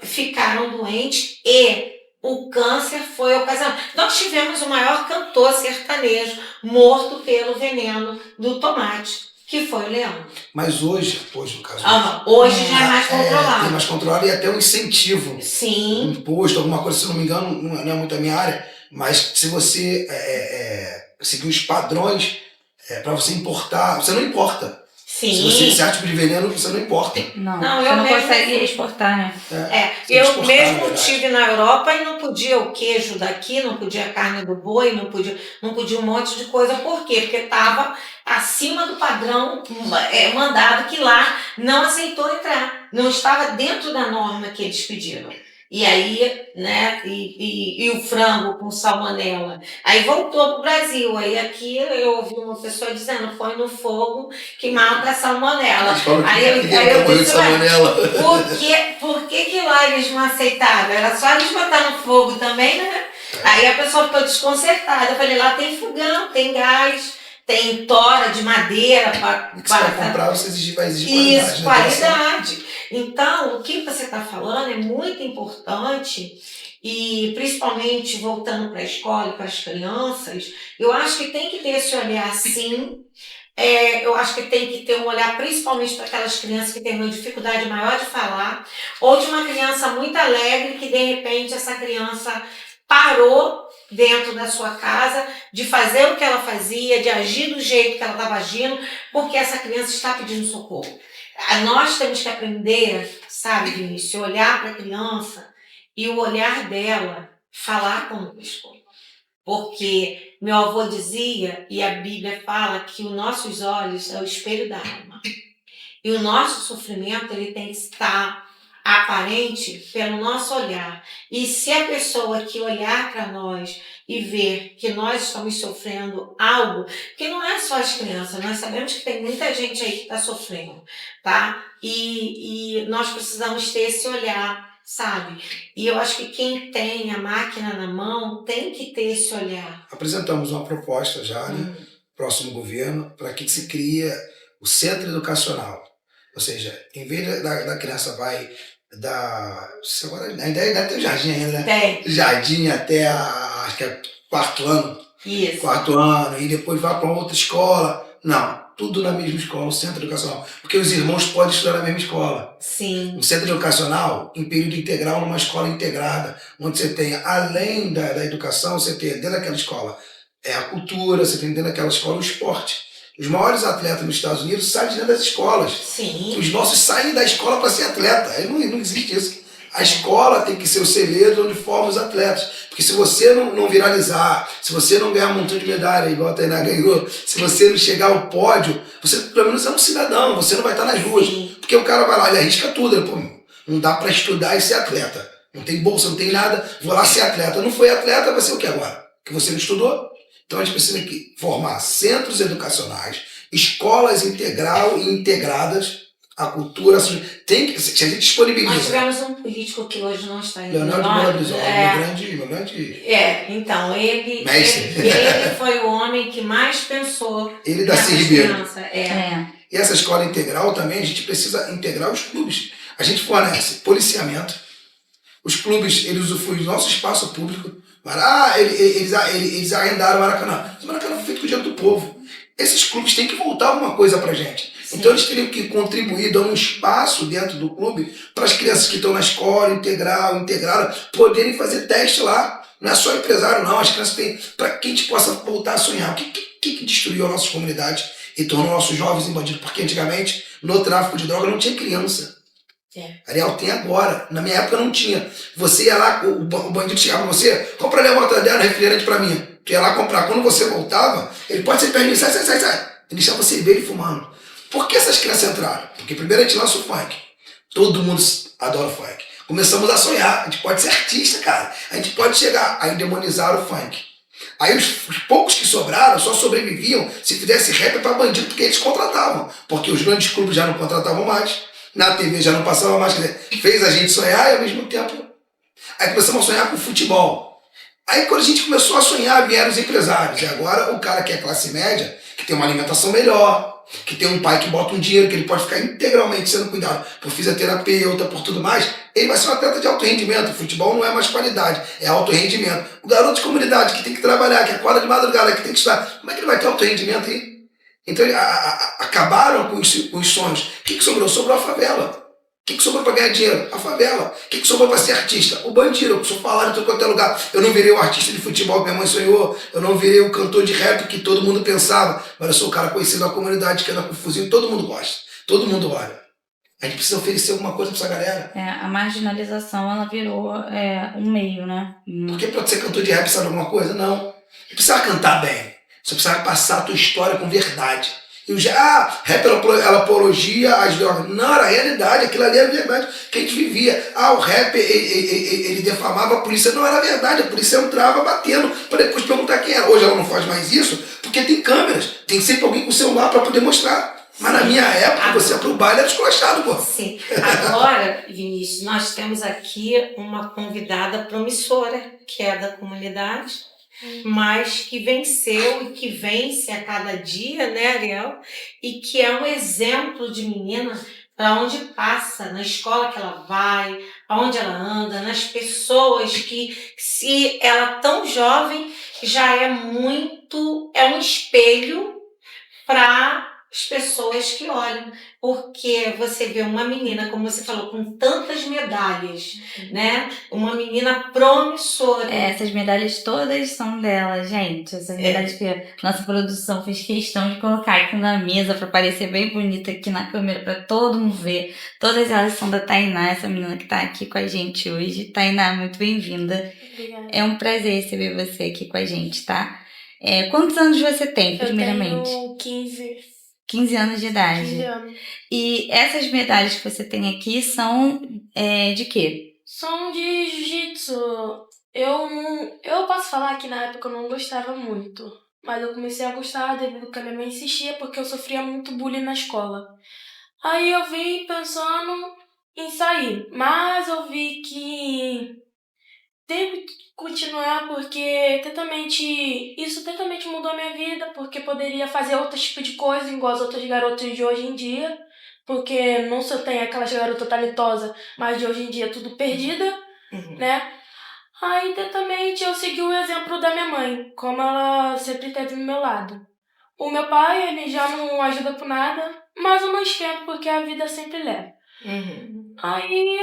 ficaram doentes e o câncer foi ocasionado. Nós tivemos o maior cantor sertanejo morto pelo veneno do tomate, que foi o Leandro. Mas hoje no caso... hoje já é mais controlado. Tem mais controlado e até um incentivo. Sim. Um imposto, alguma coisa, se não me engano, não é muito a minha área, mas se você seguir os padrões, para você importar, você não importa. Sim. Se você esse tipo de veneno, você não importa. Não, você não consegue exportar, né? Eu mesmo estive na Europa e não podia o queijo daqui, não podia a carne do boi, não podia um monte de coisa. Por quê? Porque estava acima do padrão mandado, que lá não aceitou entrar. Não estava dentro da norma que eles pediram. E aí, né, e o frango com salmonela. Aí voltou pro Brasil. Aí aqui eu ouvi uma pessoa dizendo, põe no fogo que mata a salmonela. Aí eu disse, por que lá eles não aceitaram? Era só eles botar no fogo também, né? Aí a pessoa ficou desconcertada. Eu falei, lá tem fogão, tem gás, tem tora de madeira para comprar, você vai exigir qualidade. Isso, qualidade. Então, o que você está falando é muito importante e, principalmente, voltando para a escola e para as crianças, eu acho que tem que ter esse olhar, sim. Eu acho que tem que ter um olhar principalmente para aquelas crianças que têm uma dificuldade maior de falar, ou de uma criança muito alegre que, de repente, essa criança parou dentro da sua casa de fazer o que ela fazia, de agir do jeito que ela estava agindo, porque essa criança está pedindo socorro. Nós temos que aprender, sabe, Vinícius, olhar para a criança e o olhar dela falar conosco. Porque meu avô dizia, e a Bíblia fala, que os nossos olhos é o espelho da alma. E o nosso sofrimento ele tem que estar aparente pelo nosso olhar. E se a pessoa que olhar para nós e ver que nós estamos sofrendo algo, que não é só as crianças, nós sabemos que tem muita gente aí que está sofrendo, tá? E nós precisamos ter esse olhar, sabe? E eu acho que quem tem a máquina na mão tem que ter esse olhar. Apresentamos uma proposta já, né? Próximo governo, para que se crie o centro educacional. Ou seja, em vez da criança vai agora ainda tem o jardim ainda, né? Tem. Jardim até acho que é quarto ano. Isso. Quarto ano, e depois vai para outra escola. Não, tudo na mesma escola, o centro educacional. Porque os irmãos podem estudar na mesma escola. Sim. Um centro educacional, em período integral, numa escola integrada, onde você tem, além da educação, você tem dentro daquela escola a cultura, você tem dentro daquela escola o esporte. Os maiores atletas nos Estados Unidos saem de dentro das escolas. Sim. Os nossos saem da escola para ser atleta. Aí não existe isso. A escola tem que ser o celeiro onde forma os atletas. Porque se você não viralizar, se você não ganhar um montão de medalha, igual a Tainá ganhou, se você não chegar ao pódio, você pelo menos é um cidadão, você não vai estar nas ruas. Sim. Porque o cara vai lá, ele arrisca tudo. Ele, Não dá para estudar e ser atleta. Não tem bolsa, não tem nada. Vou lá ser atleta. Não foi atleta, vai ser o que agora? Que você não estudou? Então a gente precisa aqui formar centros educacionais, escolas integral e integradas, a cultura. Tem que, se a gente disponibiliza. Nós tivemos um político que hoje não está entre Leonardo nós. Brizola, meu grande. Então, ele foi o homem que mais pensou. Ele da Ribeiro. É. E essa escola integral também, a gente precisa integrar os clubes. A gente fornece policiamento, os clubes, eles usufruem do nosso espaço público. Eles arrendaram o Maracanã. Mas o Maracanã foi feito com o dinheiro do povo. Esses clubes têm que voltar alguma coisa pra gente. Sim. Então eles teriam que contribuir, dando um espaço dentro do clube para as crianças que estão na escola, integrada, poderem fazer teste lá. Não é só empresário, não. As crianças têm. Para que a gente possa voltar a sonhar. O que destruiu as nossas comunidades e tornou nossos jovens em bandidos? Porque antigamente, no tráfico de droga, não tinha criança. Ariel, tem agora. Na minha época não tinha. Você ia lá, o bandido chegava pra você, compra ali a mortadela, refrigerante pra mim. Tu ia lá comprar. Quando você voltava, ele pode ser perdido, sai. Ele deixava você ver ele fumando. Por que essas crianças entraram? Porque primeiro a gente lança o funk. Todo mundo adora o funk. Começamos a sonhar. A gente pode ser artista, cara. A gente pode chegar. Aí demonizaram o funk. Aí os poucos que sobraram só sobreviviam se fizesse rap pra bandido, porque eles contratavam. Porque os grandes clubes já não contratavam mais. Na TV já não passava mais, quer dizer, fez a gente sonhar e ao mesmo tempo. Aí começamos a sonhar com futebol. Aí quando a gente começou a sonhar, vieram os empresários. E agora o cara que é classe média, que tem uma alimentação melhor, que tem um pai que bota um dinheiro, que ele pode ficar integralmente sendo cuidado por fisioterapeuta, por tudo mais, ele vai ser um atleta de alto rendimento. O futebol não é mais qualidade, é alto rendimento. O garoto de comunidade que tem que trabalhar, que acorda de madrugada, que tem que estudar, como é que ele vai ter alto rendimento aí? Então acabaram com os sonhos. O que sobrou? Sobrou a favela. O que sobrou para ganhar dinheiro? A favela. O que sobrou para ser artista? O bandido. Eu sou falado em todo quanto é lugar. Eu não virei o artista de futebol que minha mãe sonhou. Eu não virei o cantor de rap que todo mundo pensava. Mas eu sou o cara conhecido na comunidade que anda com fuzil. Todo mundo gosta. Todo mundo olha. A gente precisa oferecer alguma coisa para essa galera. A marginalização, ela virou um meio, né? Porque para ser cantor de rap sabe alguma coisa? Não. Não precisa cantar bem. Você precisa passar a tua história com verdade. E rap ela apologia às drogas. Não, era a realidade, aquilo ali era a verdade que a gente vivia. O rap ele defamava a polícia. Não, era verdade, a polícia entrava batendo para depois perguntar quem era. Hoje ela não faz mais isso porque tem câmeras, tem sempre alguém com o celular para poder mostrar. Mas na minha época, você ia pro baile era esculachado, pô. Sim. Agora, Vinícius, nós temos aqui uma convidada promissora, que é da comunidade, mas que venceu e que vence a cada dia, né, Ariel? E que é um exemplo de menina para onde passa, na escola que ela vai, aonde ela anda, nas pessoas que, se ela tão jovem, já é um espelho para as pessoas que olham, porque você vê uma menina, como você falou, com tantas medalhas, né? Uma menina promissora. Essas medalhas todas são dela, gente. Essas medalhas que a nossa produção fez questão de colocar aqui na mesa para parecer bem bonita aqui na câmera, para todo mundo ver. Todas elas são da Tainá, essa menina que tá aqui com a gente hoje. Tainá, muito bem-vinda. Obrigada. É um prazer receber você aqui com a gente, tá? Quantos anos você tem, primeiramente? Eu tenho 15 anos de idade. 15 anos. E essas medalhas que você tem aqui são de quê? São de jiu-jitsu. Eu posso falar que na época eu não gostava muito. Mas eu comecei a gostar devido que a minha mãe insistia, porque eu sofria muito bullying na escola. Aí eu vim pensando em sair. Mas eu vi que tenho que continuar porque isso totalmente mudou a minha vida, porque poderia fazer outro tipo de coisa igual as outras garotas de hoje em dia, porque não só tem aquelas garotas talentosas, mas de hoje em dia tudo perdida, né? Aí totalmente eu segui o exemplo da minha mãe, como ela sempre esteve do meu lado. O meu pai, ele já não ajuda por nada, mas eu não esquento porque a vida sempre leva. Aí...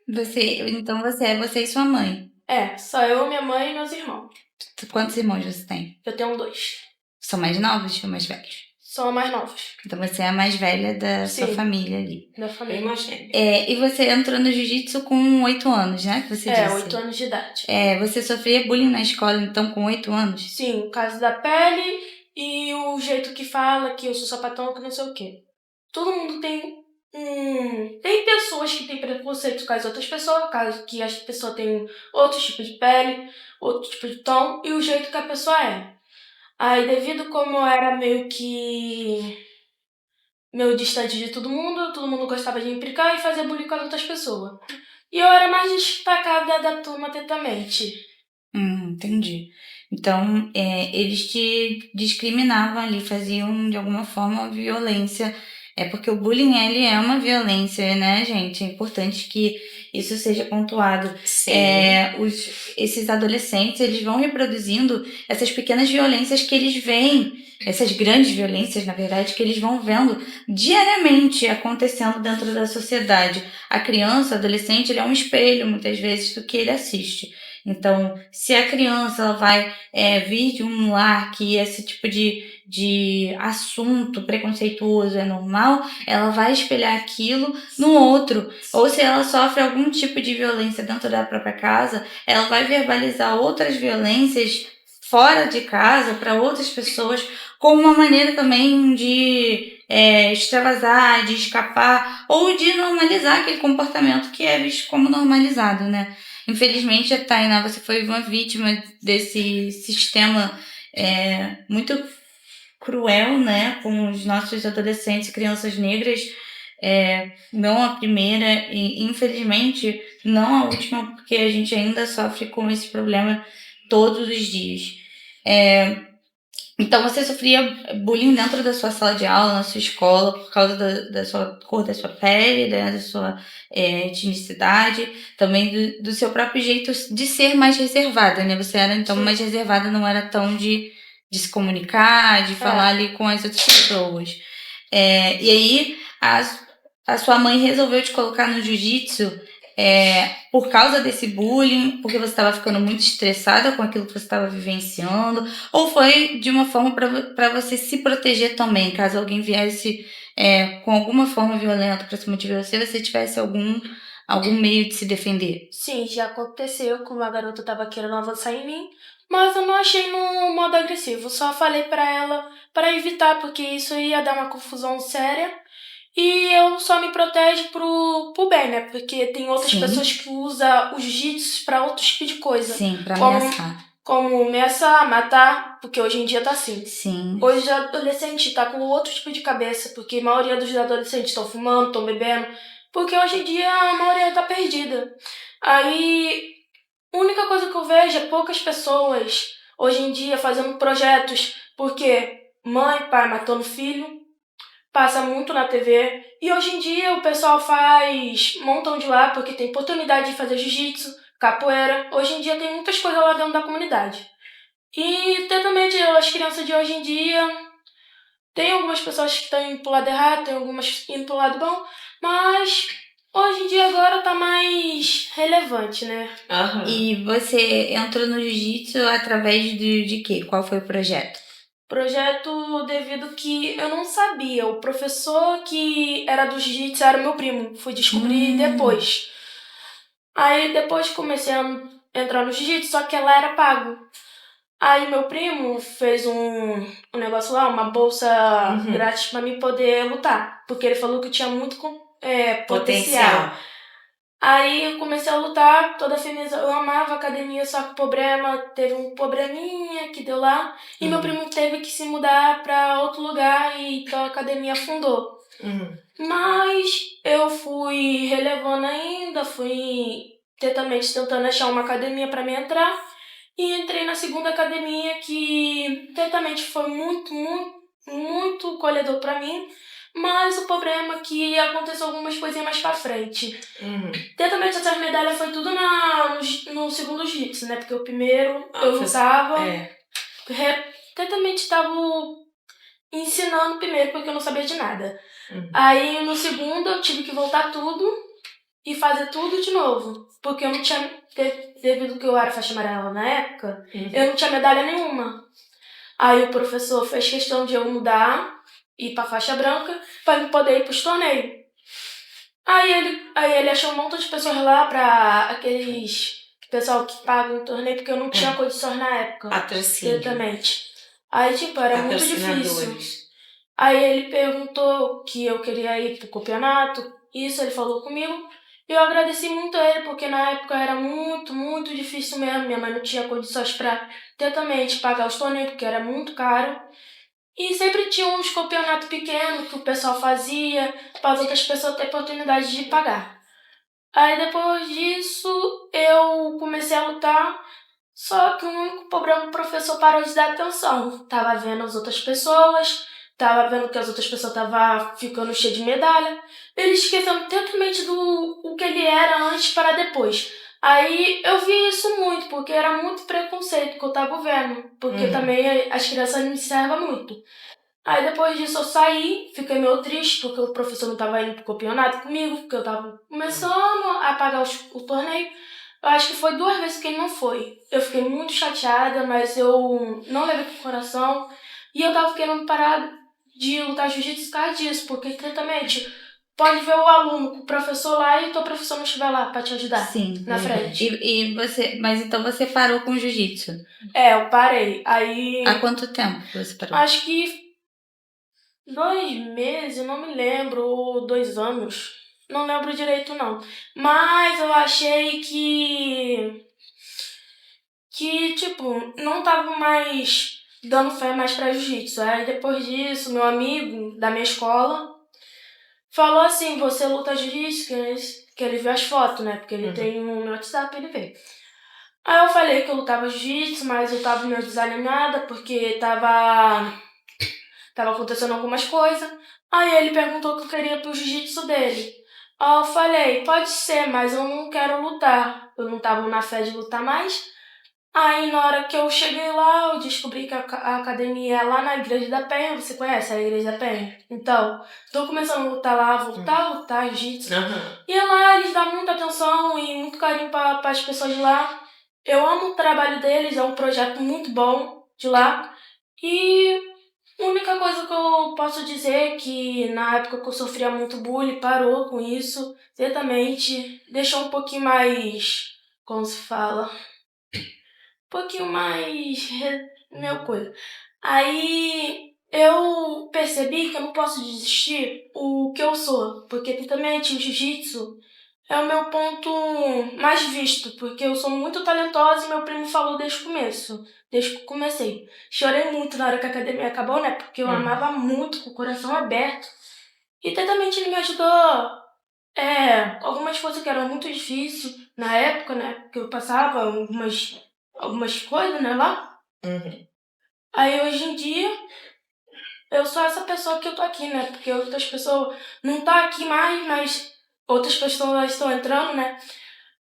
Então você é você e sua mãe? Só eu, minha mãe e meus irmãos. Quantos irmãos você tem? Eu tenho 2. São mais novos ou mais velhos? São mais novos. Então você é a mais velha da Sim. sua família ali. Da família. E você entrou no jiu-jitsu com 8 anos, né? Que você disse. 8 anos de idade. Você sofria bullying na escola, então, com 8 anos? Sim, por causa da pele e o jeito que fala, que eu sou sapatão, que não sei o quê. Todo mundo tem Tem pessoas que têm preconceito com as outras pessoas, caso que as pessoas têm outro tipo de pele, outro tipo de tom e o jeito que a pessoa é. Aí, devido como eu era meio distante de todo mundo gostava de me implicar e fazer bullying com as outras pessoas. E eu era mais destacada da turma atentamente. Entendi. Então, eles te discriminavam ali, faziam de alguma forma violência. É porque o bullying, ele é uma violência, né, gente? É importante que isso seja pontuado. Sim. Esses adolescentes, eles vão reproduzindo essas pequenas violências que eles veem, essas grandes violências, na verdade, que eles vão vendo diariamente acontecendo dentro da sociedade. A criança, o adolescente, ele é um espelho, muitas vezes, do que ele assiste. Então, se a criança ela vai vir de um lar que esse tipo de assunto preconceituoso é normal, ela vai espelhar aquilo no outro. Ou se ela sofre algum tipo de violência dentro da própria casa, ela vai verbalizar outras violências fora de casa para outras pessoas, como uma maneira também de extravasar, de escapar ou de normalizar aquele comportamento que é visto como normalizado, né? Infelizmente, Tainá, você foi uma vítima desse sistema muito cruel, né, com os nossos adolescentes e crianças negras. Não a primeira e, infelizmente, não a última, porque a gente ainda sofre com esse problema todos os dias. Então, você sofria bullying dentro da sua sala de aula, na sua escola, por causa da sua cor da sua pele, da sua etnicidade, também do seu próprio jeito de ser mais reservada, né? Você era, então, mais reservada, não era tão de se comunicar, de falar ali com as outras pessoas. E aí, a sua mãe resolveu te colocar no jiu-jitsu por causa desse bullying, porque você estava ficando muito estressada com aquilo que você estava vivenciando, ou foi de uma forma para você se proteger também, caso alguém viesse com alguma forma violenta para cima de você tivesse algum meio de se defender? Sim, já aconteceu que uma garota tava querendo avançar em mim, mas eu não achei no modo agressivo. Só falei pra ela para evitar, porque isso ia dar uma confusão séria. E eu só me protejo pro bem, né? Porque tem outras pessoas que usam os jiu-jitsu pra outro tipo de coisa. Sim, pra ameaçar. Como ameaçar, matar, porque hoje em dia tá assim. Sim. Hoje o adolescente tá com outro tipo de cabeça, porque a maioria dos adolescentes estão fumando, estão bebendo, porque hoje em dia a maioria tá perdida. Aí, a única coisa que eu vejo é poucas pessoas hoje em dia fazendo projetos, porque mãe e pai matando filho, passa muito na TV. E hoje em dia o pessoal faz montão de lá porque tem oportunidade de fazer jiu-jitsu, capoeira. Hoje em dia tem muitas coisas lá dentro da comunidade. E tem também as crianças de hoje em dia. Tem algumas pessoas que estão indo pro lado errado, tem algumas indo pro lado bom, mas hoje em dia agora tá mais relevante, né? Aham. E você entrou no jiu-jitsu através de quê? Qual foi o projeto? Projeto devido que eu não sabia. O professor que era do jiu-jitsu era meu primo. Fui descobrir depois. Aí depois comecei a entrar no jiu-jitsu, só que ela era pago. Aí meu primo fez um negócio lá, uma bolsa grátis pra mim poder lutar. Porque ele falou que eu tinha muito potencial. Aí eu comecei a lutar, toda firmeza. Eu amava a academia, só que o problema, teve um probleminha que deu lá. E meu primo teve que se mudar pra outro lugar e então a academia afundou. Mas eu fui relevando ainda, fui tentando achar uma academia pra mim entrar. E entrei na segunda academia que tentamente foi muito, muito, muito colhedor pra mim. Mas o problema é que aconteceu algumas coisinhas mais pra frente. Tentamente essas medalhas foi tudo no segundo jiu-jitsu, né? Porque o primeiro eu lutava. Tentamente tava ensinando primeiro porque eu não sabia de nada. Aí no segundo eu tive que voltar tudo e fazer tudo de novo. Porque eu não tinha, devido que eu era faixa amarela na época, eu não tinha medalha nenhuma. Aí o professor fez questão de eu mudar, ir pra faixa branca, pra eu poder ir pros torneios. Aí ele achou um monte de pessoas lá pra aqueles pessoal que pagam o torneio, porque eu não tinha condições na época. Patrocínio. Exatamente. Aí, tipo, era muito difícil. Aí ele perguntou que eu queria ir pro campeonato, isso ele falou comigo. E eu agradeci muito a ele, porque na época era muito, muito difícil mesmo. Minha mãe não tinha condições para tentamento pagar os torneios, porque era muito caro. E sempre tinha uns campeonatos pequenos que o pessoal fazia para as outras pessoas terem oportunidade de pagar. Aí depois disso eu comecei a lutar, só que o único problema, o professor parou de dar atenção. Tava vendo as outras pessoas, tava vendo que as outras pessoas estavam ficando cheias de medalha. Ele esquecendo totalmente do o que ele era antes para depois. Aí eu vi isso muito, porque era muito preconceito que eu tava vendo. Porque também as crianças me servam muito. Aí depois disso eu saí, fiquei meio triste, porque o professor não tava indo pro campeonato comigo, porque eu tava começando a pagar o torneio. Eu acho que foi 2 vezes que ele não foi. Eu fiquei muito chateada, mas eu não levei pro coração. E eu tava querendo parar de lutar jiu-jitsu por causa disso, porque diretamente pode ver o aluno com o professor lá e o teu professor não estiver lá pra te ajudar. Sim. Na frente. E você, mas então você parou com o jiu-jitsu? Eu parei. Aí. Há quanto tempo você parou? Acho que 2 meses, não me lembro, ou 2 anos. Não lembro direito, não. Mas eu achei que tipo, não tava mais dando fé mais pra jiu-jitsu. Aí depois disso, meu amigo da minha escola falou assim, você luta jiu-jitsu? Que ele viu as fotos, né? Porque ele tem um WhatsApp, ele vê. Aí eu falei que eu lutava jiu-jitsu, mas eu tava meio desanimada, porque tava acontecendo algumas coisas. Aí ele perguntou que eu queria pro jiu-jitsu dele. Aí eu falei, pode ser, mas eu não quero lutar. Eu não tava na fé de lutar mais. Aí na hora que eu cheguei lá, eu descobri que a academia é lá na Igreja da Penha. Você conhece a Igreja da Penha? Então, tô começando a lutar lá, voltar a lutar jiu-jitsu. E lá eles dão muita atenção e muito carinho para as pessoas de lá. Eu amo o trabalho deles, é um projeto muito bom de lá. E a única coisa que eu posso dizer é que na época que eu sofria muito bullying, parou com isso, certamente, deixou um pouquinho mais, como se fala, um pouquinho mais meu coisa. Aí eu percebi que eu não posso desistir o que eu sou, porque também o jiu-jitsu é o meu ponto mais visto, porque eu sou muito talentosa e meu primo falou desde o começo, desde que eu comecei. Chorei muito na hora que a academia acabou, né? Porque eu amava muito, com o coração aberto. E também ele me ajudou algumas coisas que eram muito difíceis na época, né? Porque eu passava algumas coisas, né, lá. Aí hoje em dia eu sou essa pessoa que eu tô aqui, né? Porque outras pessoas não tá aqui mais, mas outras pessoas estão entrando, né?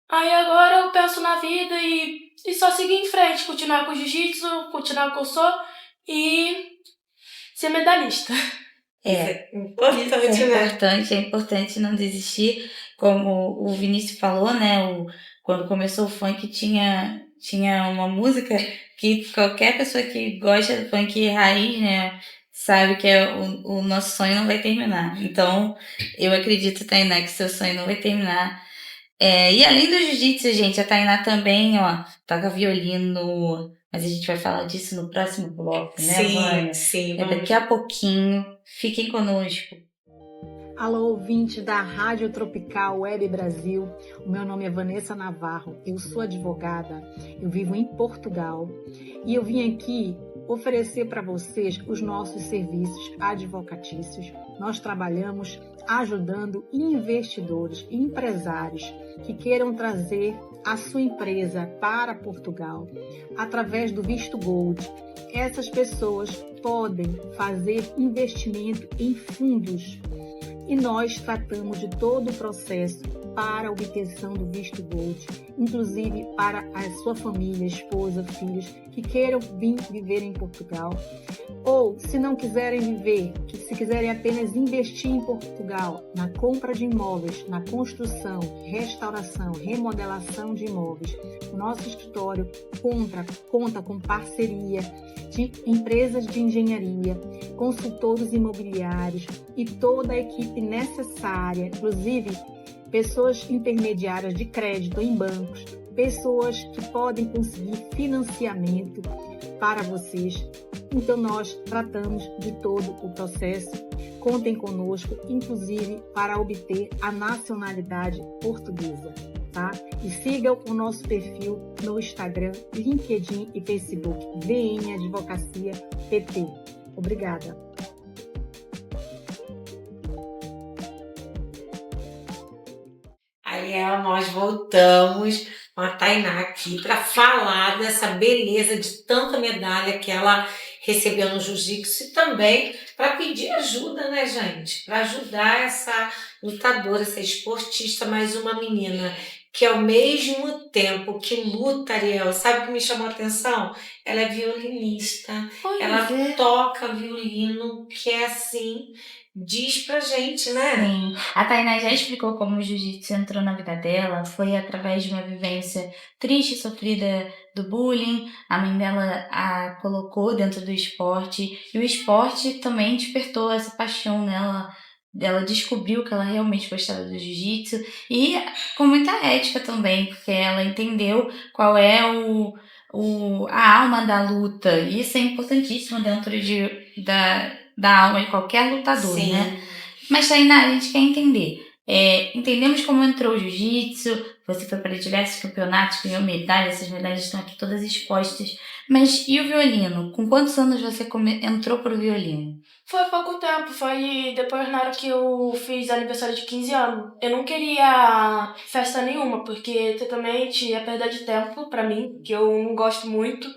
Aí agora eu penso na vida e só seguir em frente, continuar com o jiu-jitsu, continuar com o que eu sou e ser medalhista. Importante, né? É importante não desistir. Como o Vinícius falou, né? Quando começou o funk tinha uma música que qualquer pessoa que gosta do funk raiz, né? Sabe que o nosso sonho não vai terminar. Então, eu acredito, Tainá, que seu sonho não vai terminar. E além do jiu-jitsu, gente, a Tainá também, ó, toca violino. Mas a gente vai falar disso no próximo bloco, né, Vânia? Sim. Daqui a pouquinho. Fiquem conosco. Alô, ouvinte da Rádio Tropical Web Brasil. O meu nome é Vanessa Navarro, eu sou advogada, eu vivo em Portugal e eu vim aqui oferecer para vocês os nossos serviços advocatícios. Nós trabalhamos ajudando investidores e empresários que queiram trazer a sua empresa para Portugal através do visto Gold. Essas pessoas podem fazer investimento em fundos e nós tratamos de todo o processo para a obtenção do visto Gold, inclusive para a sua família, esposa, filhos que queiram vir viver em Portugal, ou se não quiserem viver, se quiserem apenas investir em Portugal, na compra de imóveis, na construção, restauração, remodelação de imóveis. O nosso escritório conta com parceria de empresas de engenharia, consultores imobiliários e toda a equipe necessária, inclusive pessoas intermediárias de crédito em bancos, pessoas que podem conseguir financiamento, para vocês. Então nós tratamos de todo o processo. Contem conosco, inclusive para obter a nacionalidade portuguesa, tá? E sigam o nosso perfil no Instagram, LinkedIn e Facebook, VN Advocacia PT. Obrigada. Ariel, nós voltamos com a Tainá aqui para falar dessa beleza de tanta medalha que ela recebeu no jiu-jitsu e também para pedir ajuda, né, gente? Para ajudar essa lutadora, essa esportista, mais uma menina que ao mesmo tempo que luta, Ariel, sabe o que me chamou a atenção? Ela é violinista, ela toca violino, que é assim, diz pra gente, né? Sim, a Tainá já explicou como o jiu-jitsu entrou na vida dela, foi através de uma vivência triste e sofrida do bullying, a mãe dela a colocou dentro do esporte, e o esporte também despertou essa paixão nela, ela descobriu que ela realmente gostava do jiu-jitsu, e com muita ética também, porque ela entendeu qual é a alma da luta, e isso é importantíssimo dentro da alma de qualquer lutador, Sim. né? Mas, Tainá, a gente quer entender. Entendemos como entrou o jiu-jitsu, você foi para diversos campeonatos, ganhou medalhas, essas medalhas estão aqui todas expostas. Mas e o violino? Com quantos anos você entrou para o violino? Foi há pouco tempo, foi depois na hora que eu fiz aniversário de 15 anos. Eu não queria festa nenhuma, porque totalmente ia perder de tempo pra mim, que eu não gosto muito.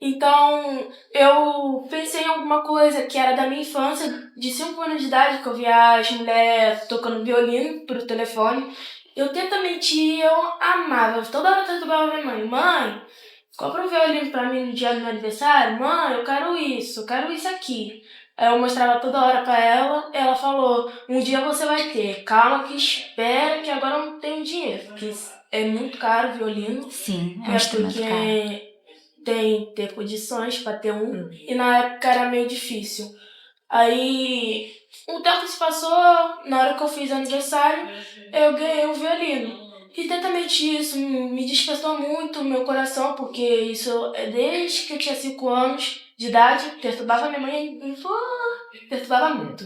Então, eu pensei em alguma coisa que era da minha infância, de 5 anos de idade, que eu via as mulheres tocando violino por telefone. Eu tentamente ia, eu amava. Toda hora eu perturbava minha mãe. Mãe, compra um violino pra mim no dia do meu aniversário. Mãe, eu quero isso aqui. Aí eu mostrava toda hora pra ela falou, um dia você vai ter, calma que espera que agora eu não tenho dinheiro, porque é muito caro o violino. Sim, é um instrumento caro. Porque tem que ter condições pra ter um, e na época era meio difícil. Aí, um tempo se passou, na hora que eu fiz aniversário, eu ganhei um violino. E totalmente isso me despertou muito o meu coração, porque isso é desde que eu tinha 5 anos de idade, perturbava minha mãe, perturbava muito.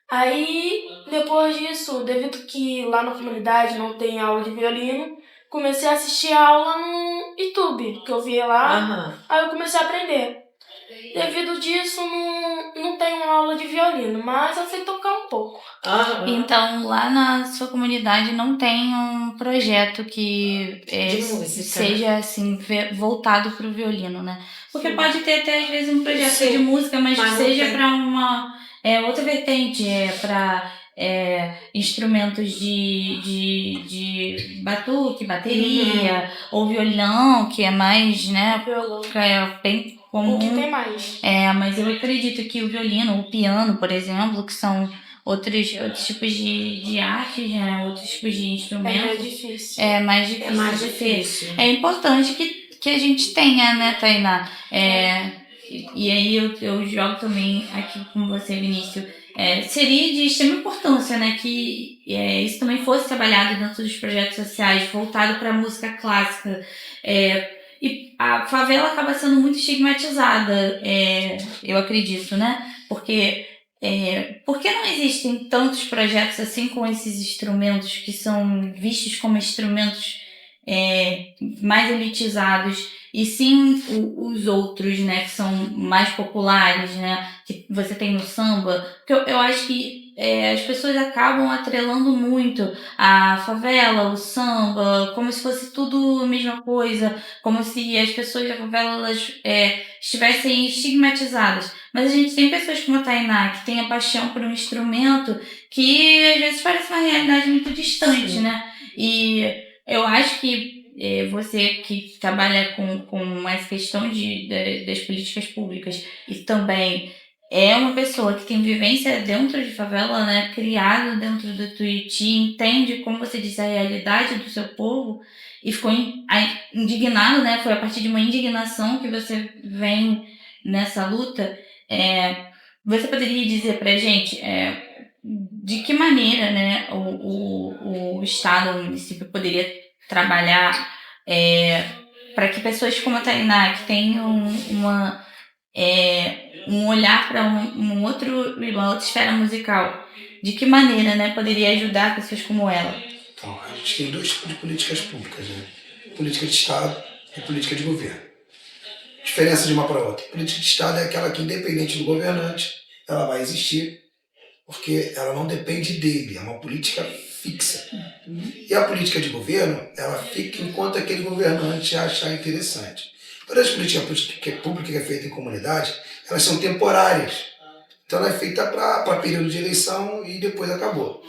Aí, depois disso, devido que lá na comunidade não tem aula de violino, comecei a assistir aula no YouTube, que eu via lá, aí eu comecei a aprender. Devido disso, não tenho aula de violino, mas eu sei tocar um pouco. Então, lá na sua comunidade não tem um projeto que seja assim, voltado para o violino, né? Porque Sim. pode ter até às vezes um projeto Sim. de música, mas que seja tem. para uma outra vertente, para instrumentos de batuque, bateria, ou violão, que é mais, né, que é bem comum. O que tem mais? Mas eu acredito que o violino, o piano, por exemplo, que são outros tipos de artes, né, outros tipos de instrumentos. É mais difícil. É mais difícil de ter. É importante que a gente tenha, né, Tainá? E aí eu jogo também aqui com você, Vinícius. Seria de extrema importância, né, que isso também fosse trabalhado dentro dos projetos sociais, voltado para a música clássica. E a favela acaba sendo muito estigmatizada, eu acredito, né? Porque por que não existem tantos projetos assim com esses instrumentos que são vistos como instrumentos mais elitizados, e sim os outros, né, que são mais populares, né, que você tem no samba? Porque eu acho que as pessoas acabam atrelando muito a favela, o samba, como se fosse tudo a mesma coisa, como se as pessoas da favela elas, estivessem estigmatizadas. Mas a gente tem pessoas como a Tainá, que tem a paixão por um instrumento que às vezes parece uma realidade muito distante, né? E eu acho que você que trabalha com essa questão das políticas públicas e também é uma pessoa que tem vivência dentro de favela, né, criado dentro do Tuiuti, entende, como você disse, a realidade do seu povo e ficou indignado, né? Foi a partir de uma indignação que você vem nessa luta. Você poderia dizer pra gente de que maneira, né, o Estado, o município poderia trabalhar para que pessoas como a Tainá, que tenham um olhar para uma outra esfera musical, de que maneira, né, poderia ajudar pessoas como ela? Então, a gente tem dois tipos de políticas públicas, né? Política de Estado e política de governo. Diferença de uma para outra. Política de Estado é aquela que, independente do governante, ela vai existir, porque ela não depende dele, é uma política fixa. E a política de governo, ela fica enquanto aquele governante achar interessante. Todas as políticas públicas que é feita em comunidade, elas são temporárias. Então ela é feita para período de eleição e depois acabou.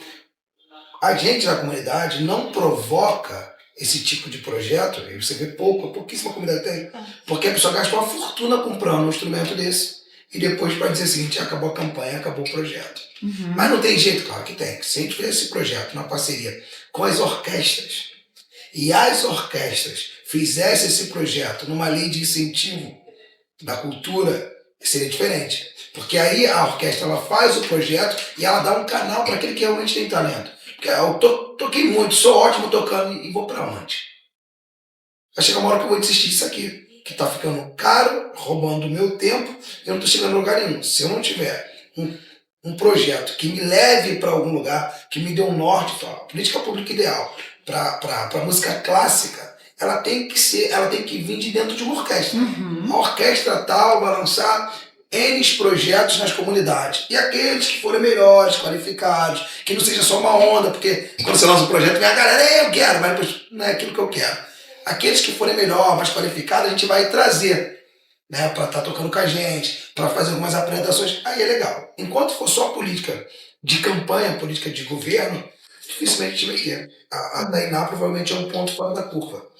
A gente na comunidade não provoca esse tipo de projeto, e você vê pouquíssima comunidade tem, porque a pessoa gasta uma fortuna comprando um instrumento desse e depois para dizer o seguinte, acabou a campanha, acabou o projeto. Mas não tem jeito, claro que tem. Se a gente fizer esse projeto na parceria com as orquestras e as orquestras fizessem esse projeto numa lei de incentivo da cultura, seria diferente. Porque aí a orquestra ela faz o projeto e ela dá um canal para aquele que realmente tem talento. Porque eu toquei muito, sou ótimo tocando e vou para onde? Vai chegar uma hora que eu vou desistir disso aqui, que está ficando caro, roubando o meu tempo, e eu não estou chegando a lugar nenhum. Se eu não tiver um projeto que me leve para algum lugar, que me dê um norte, política pública ideal para música clássica, ela tem que vir de dentro de uma orquestra. A orquestra tal vai lançar N projetos nas comunidades. E aqueles que forem melhores, qualificados, que não seja só uma onda, porque quando você lança um projeto, vem a galera, eu quero, mas depois não é aquilo que eu quero. Aqueles que forem melhor, mais qualificados, a gente vai trazer, né, para estar tocando com a gente, para fazer algumas apresentações, aí é legal. Enquanto for só política de campanha, política de governo, dificilmente a gente vai ter. A Tainá provavelmente é um ponto fora da curva.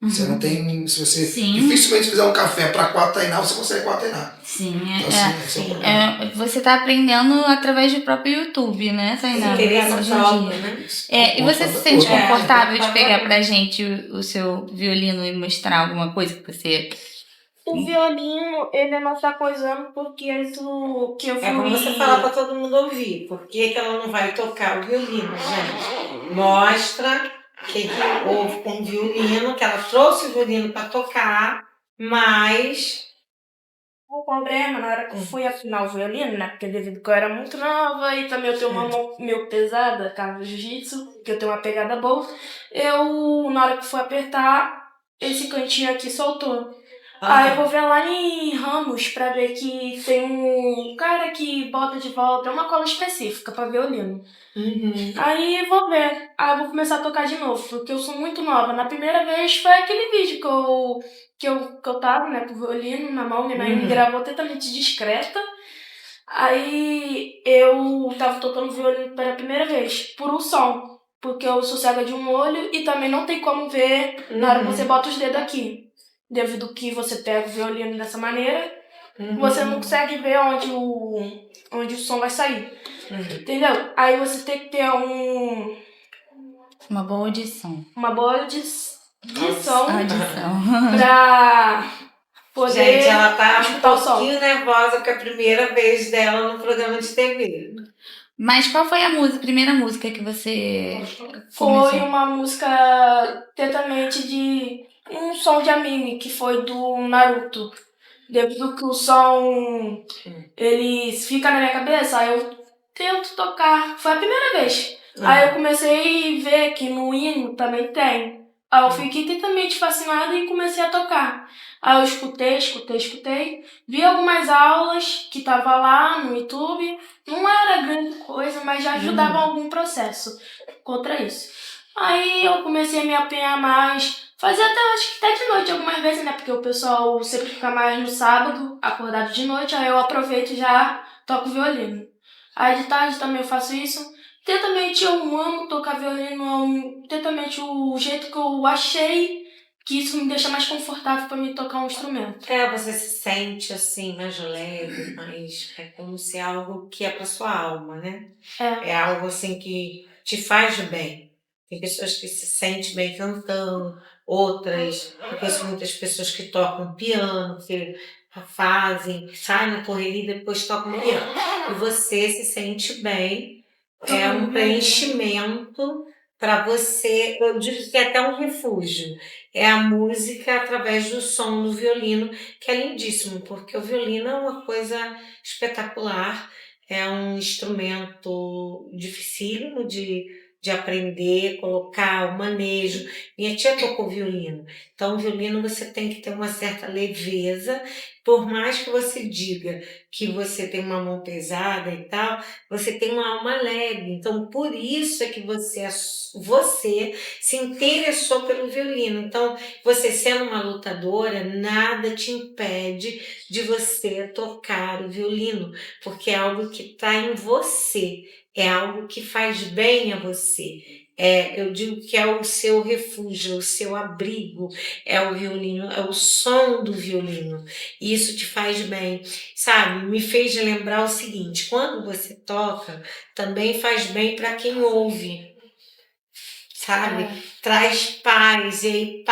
Você não tem, se você dificilmente fizer um café para 4 Tainá, você consegue 4 Tainá. Sim, então, assim, esse é o problema. você está aprendendo através do próprio YouTube, né, Tainá? E você se sente confortável de pegar pra gente o seu violino e mostrar alguma coisa que você... O violino, ele não está coisando porque isso que eu fui... É como você falar para todo mundo ouvir. Por que ela não vai tocar o violino, gente? Mostra que houve com o violino, que ela trouxe o violino para tocar, mas... O problema, na hora que eu fui afinar o violino, né? Porque devido que eu era muito nova e também eu tenho uma mão meio pesada, cara, no jiu-jitsu, que eu tenho uma pegada boa, na hora que eu fui apertar, esse cantinho aqui soltou. Aí eu vou ver lá em Ramos pra ver que tem um cara que bota de volta, é uma cola específica pra violino. Aí eu vou ver, aí eu vou começar a tocar de novo, porque eu sou muito nova. Na primeira vez foi aquele vídeo que eu tava, né, com o violino na mão, minha mãe me gravou totalmente discreta. Aí eu tava tocando violino pela primeira vez, por um som, porque eu sou cega de um olho e também não tem como ver na hora que você bota os dedos aqui. Devido que você pega o violino dessa maneira, você não consegue ver onde o som vai sair. Entendeu? Aí você tem que ter uma boa audição. Uma boa audição. Pra poder... Gente, ela tá um pouquinho nervosa porque é a primeira vez dela no programa de TV. Mas qual foi a primeira música que você começou? Foi uma música totalmente de... um som de anime, que foi do Naruto. Devido que o som, ele fica na minha cabeça, aí eu tento tocar. Foi a primeira vez. Aí eu comecei a ver que no hino também tem. Aí eu fiquei totalmente fascinada e comecei a tocar. Aí eu escutei. Vi algumas aulas que tava lá no YouTube. Não era grande coisa, mas já ajudava algum processo contra isso. Aí eu comecei a me apenhar mais. Fazia acho que até de noite algumas vezes, né? Porque o pessoal sempre fica mais no sábado, acordado de noite. Aí eu aproveito e já toco violino. Aí de tarde também eu faço isso. Totalmente eu amo tocar violino. Totalmente o jeito que eu achei que isso me deixa mais confortável para me tocar um instrumento. Você se sente assim, mais leve, mais... É como se é algo que é para sua alma, né? É algo assim que te faz bem. Tem pessoas que se sentem bem cantando, outras, eu conheço muitas pessoas que tocam piano, que saem na correria e depois tocam piano. E você se sente bem, é um preenchimento para você, eu digo que é até um refúgio. É a música através do som do violino, que é lindíssimo, porque o violino é uma coisa espetacular, é um instrumento dificílimo de aprender, colocar o manejo. Minha tia tocou violino, então o violino você tem que ter uma certa leveza, por mais que você diga que você tem uma mão pesada e tal, você tem uma alma leve. Então, por isso é que você se interessou pelo violino. Então, você sendo uma lutadora, nada te impede de você tocar o violino, porque é algo que está em você, é algo que faz bem a você. Eu digo que é o seu refúgio, o seu abrigo, é o violino, é o som do violino. E isso te faz bem. Sabe, me fez lembrar o seguinte: quando você toca, também faz bem para quem ouve, sabe? Traz paz e aí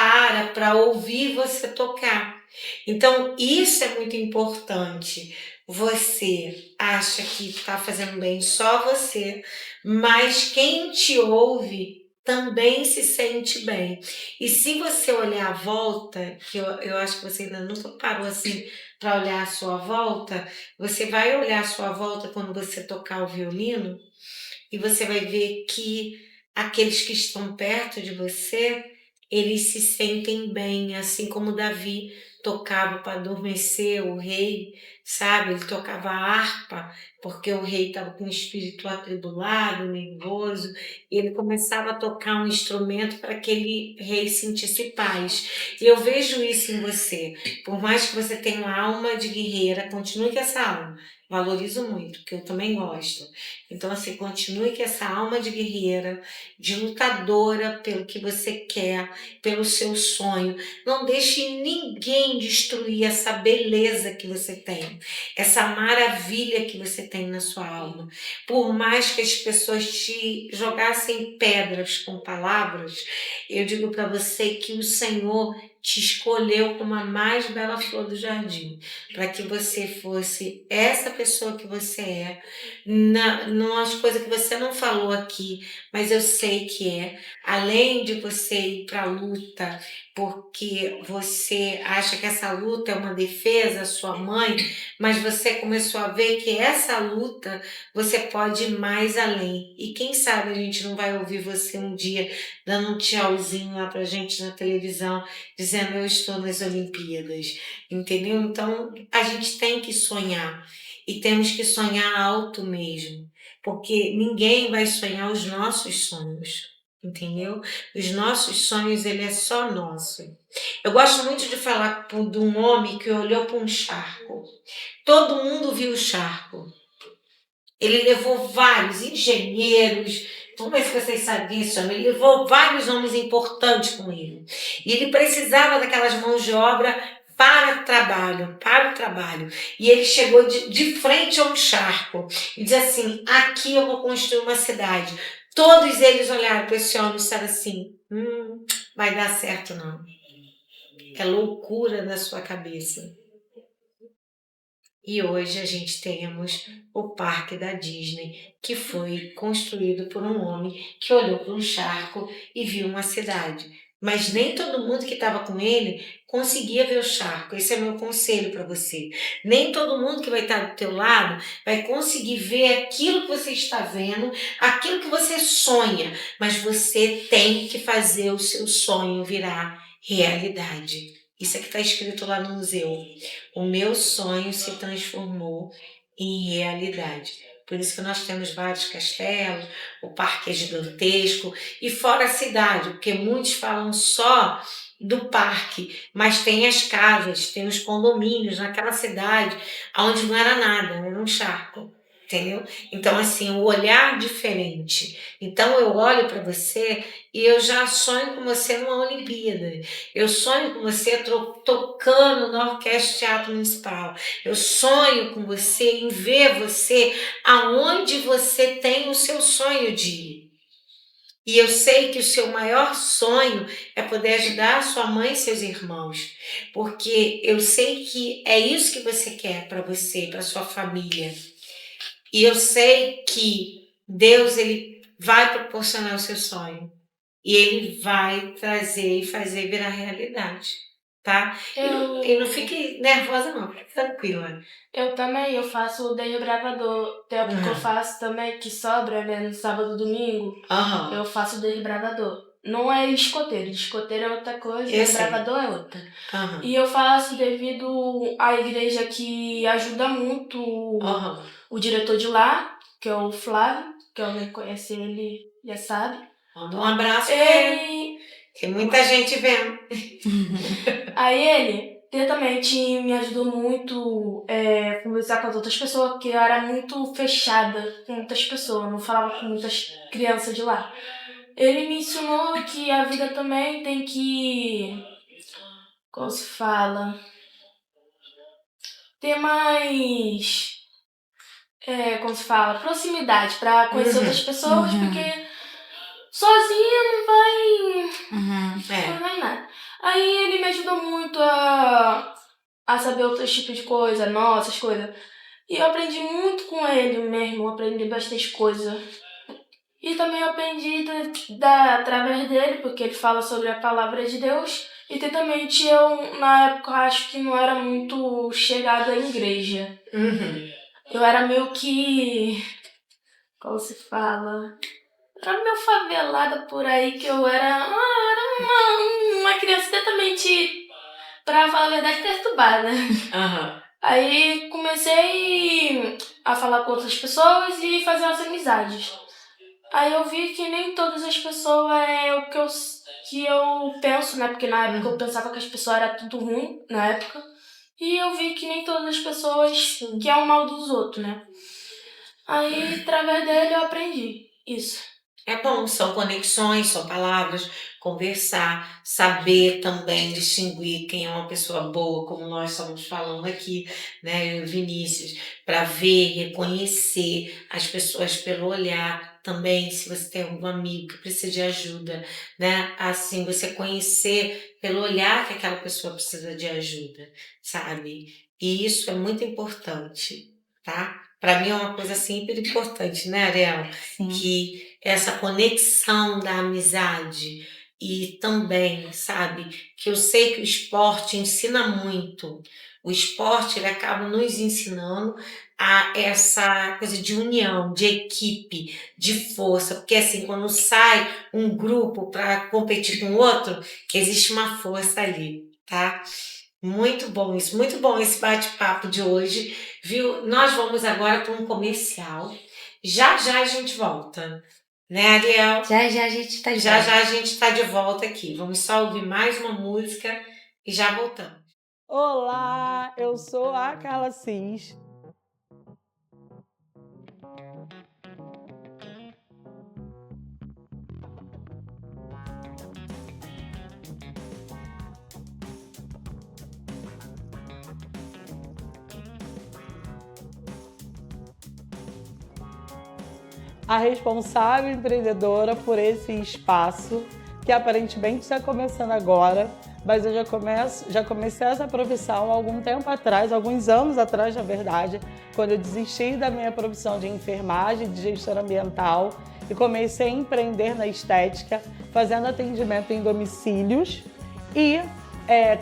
para ouvir você tocar. Então, isso é muito importante. Você acha que está fazendo bem só você, mas quem te ouve também se sente bem. E se você olhar à volta, que eu acho que você ainda nunca parou assim para olhar à sua volta, você vai olhar à sua volta quando você tocar o violino e você vai ver que aqueles que estão perto de você, eles se sentem bem, assim como Davi tocava para adormecer o rei, sabe? Ele tocava a harpa, porque o rei estava com o espírito atribulado, nervoso, e ele começava a tocar um instrumento para que aquele rei sentisse paz. E eu vejo isso em você. Por mais que você tenha uma alma de guerreira, continue com essa alma. Valorizo muito, porque eu também gosto. Então, assim, continue com essa alma de guerreira, de lutadora pelo que você quer, pelo seu sonho. Não deixe ninguém destruir essa beleza que você tem, essa maravilha que você tem na sua alma. Por mais que as pessoas te jogassem pedras com palavras, eu digo para você que o Senhor te escolheu como a mais bela flor do jardim, para que você fosse essa pessoa que você é, nas coisas que você não falou aqui, mas eu sei que é, além de você ir para a luta, porque você acha que essa luta é uma defesa à sua mãe, mas você começou a ver que essa luta você pode ir mais além. E quem sabe a gente não vai ouvir você um dia dando um tchauzinho lá pra gente na televisão, dizendo eu estou nas Olimpíadas, entendeu? Então a gente tem que sonhar e temos que sonhar alto mesmo, porque ninguém vai sonhar os nossos sonhos, entendeu? Os nossos sonhos, ele é só nosso. Eu gosto muito de falar de um homem que olhou para um charco. Todo mundo viu o charco. Ele levou vários engenheiros, vamos ver se vocês sabem disso, ele levou vários homens importantes com ele. E ele precisava daquelas mãos de obra para o trabalho. E ele chegou de frente a um charco e disse assim: aqui eu vou construir uma cidade. Todos eles olharam para esse homem e disseram assim: vai dar certo não. É loucura na sua cabeça. E hoje a gente temos o Parque da Disney, que foi construído por um homem que olhou para um charco e viu uma cidade. Mas nem todo mundo que estava com ele conseguia ver o charco. Esse é meu conselho para você. Nem todo mundo que vai estar do teu lado vai conseguir ver aquilo que você está vendo, aquilo que você sonha. Mas você tem que fazer o seu sonho virar realidade. Isso é que está escrito lá no museu. O meu sonho se transformou em realidade. Por isso que nós temos vários castelos, o parque é gigantesco, e fora a cidade, porque muitos falam só do parque, mas tem as casas, tem os condomínios naquela cidade, onde não era nada, era um charco. Entendeu? Então, assim, o olhar diferente. Então, eu olho para você e eu já sonho com você numa Olimpíada. Eu sonho com você tocando na Orquestra Teatro Municipal. Eu sonho com você em ver você aonde você tem o seu sonho de ir. E eu sei que o seu maior sonho é poder ajudar a sua mãe e seus irmãos. Porque eu sei que é isso que você quer para você, para sua família. E eu sei que Deus, ele vai proporcionar o seu sonho. e ele vai trazer e fazer virar realidade, tá? E não fique nervosa não, fique tranquila. Eu também, eu faço o desbravador. Tem época que eu faço também, que sobra, né, no sábado e domingo. Eu faço o desbravador. Não é escoteiro é outra coisa, desbravador é outra. E eu faço devido à igreja que ajuda muito o diretor de lá, que é o Flávio, que alguém conhece ele já sabe. Manda um abraço pra ele. Tem muita gente vendo. Aí ele diretamente me ajudou muito a conversar com as outras pessoas, porque eu era muito fechada com muitas pessoas, não falava com muitas crianças de lá. Ele me ensinou que a vida também tem que, como se fala, ter mais, como se fala, proximidade pra conhecer outras pessoas, porque sozinha não vai nada. Aí ele me ajudou muito a saber outros tipos de coisa, nossas coisas. E eu aprendi muito com ele mesmo, aprendi bastante coisa. E também eu aprendi através dele, porque ele fala sobre a palavra de Deus. E também eu, na época, acho que não era muito chegada à igreja. Eu era meio que, como se fala, era meio favelada por aí, que eu era uma criança totalmente, pra falar a verdade, perturbada. Aí comecei a falar com outras pessoas e fazer as amizades. Aí eu vi que nem todas as pessoas é o que eu penso, né? Porque na época eu pensava que as pessoas eram tudo ruim, na época. E eu vi que nem todas as pessoas que é o mal dos outros, né? Aí, através dele, eu aprendi isso. É bom, são conexões, são palavras, conversar, saber também distinguir quem é uma pessoa boa, como nós estamos falando aqui, né, eu e o Vinícius, para ver, reconhecer as pessoas pelo olhar também, se você tem algum amigo que precisa de ajuda, né, assim, você conhecer pelo olhar que aquela pessoa precisa de ajuda, sabe? E isso é muito importante, tá? Para mim é uma coisa sempre importante, né, Ariel? Sim. Que essa conexão da amizade e também, sabe, que eu sei que o esporte ensina muito. O esporte, ele acaba nos ensinando a essa coisa de união, de equipe, de força, porque assim, quando sai um grupo para competir com o outro, existe uma força ali, tá? Muito bom isso, muito bom esse bate-papo de hoje, viu? Nós vamos agora para um comercial. Já já a gente volta, né, Ariel? Já a gente tá de Já volta. já a gente está de volta aqui. Vamos só ouvir mais uma música e já voltamos. Olá, eu sou a Carla Cis. A responsável empreendedora por esse espaço, que aparentemente está começando agora, mas eu já comecei essa profissão há algum tempo atrás, alguns anos atrás, na verdade, quando eu desisti da minha profissão de enfermagem, de gestora ambiental, e comecei a empreender na estética, fazendo atendimento em domicílios, e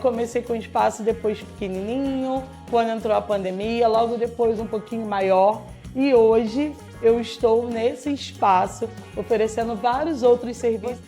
comecei com um espaço depois pequenininho, quando entrou a pandemia, logo depois um pouquinho maior, e hoje eu estou nesse espaço oferecendo vários outros serviços.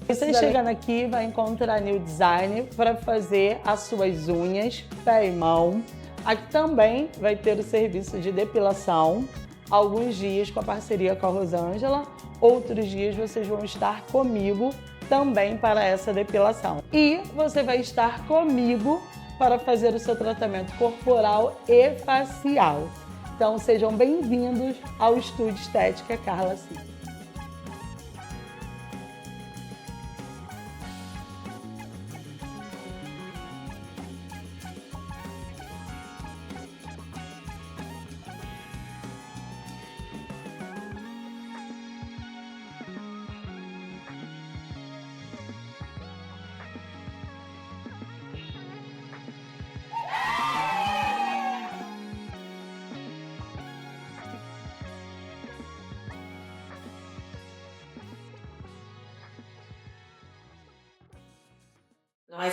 Você chegando aqui vai encontrar New Design para fazer as suas unhas, pé e mão. Aqui também vai ter o serviço de depilação, alguns dias com a parceria com a Rosângela, outros dias vocês vão estar comigo também para essa depilação. E você vai estar comigo para fazer o seu tratamento corporal e facial. Então sejam bem-vindos ao Estúdio Estética Carla Cis.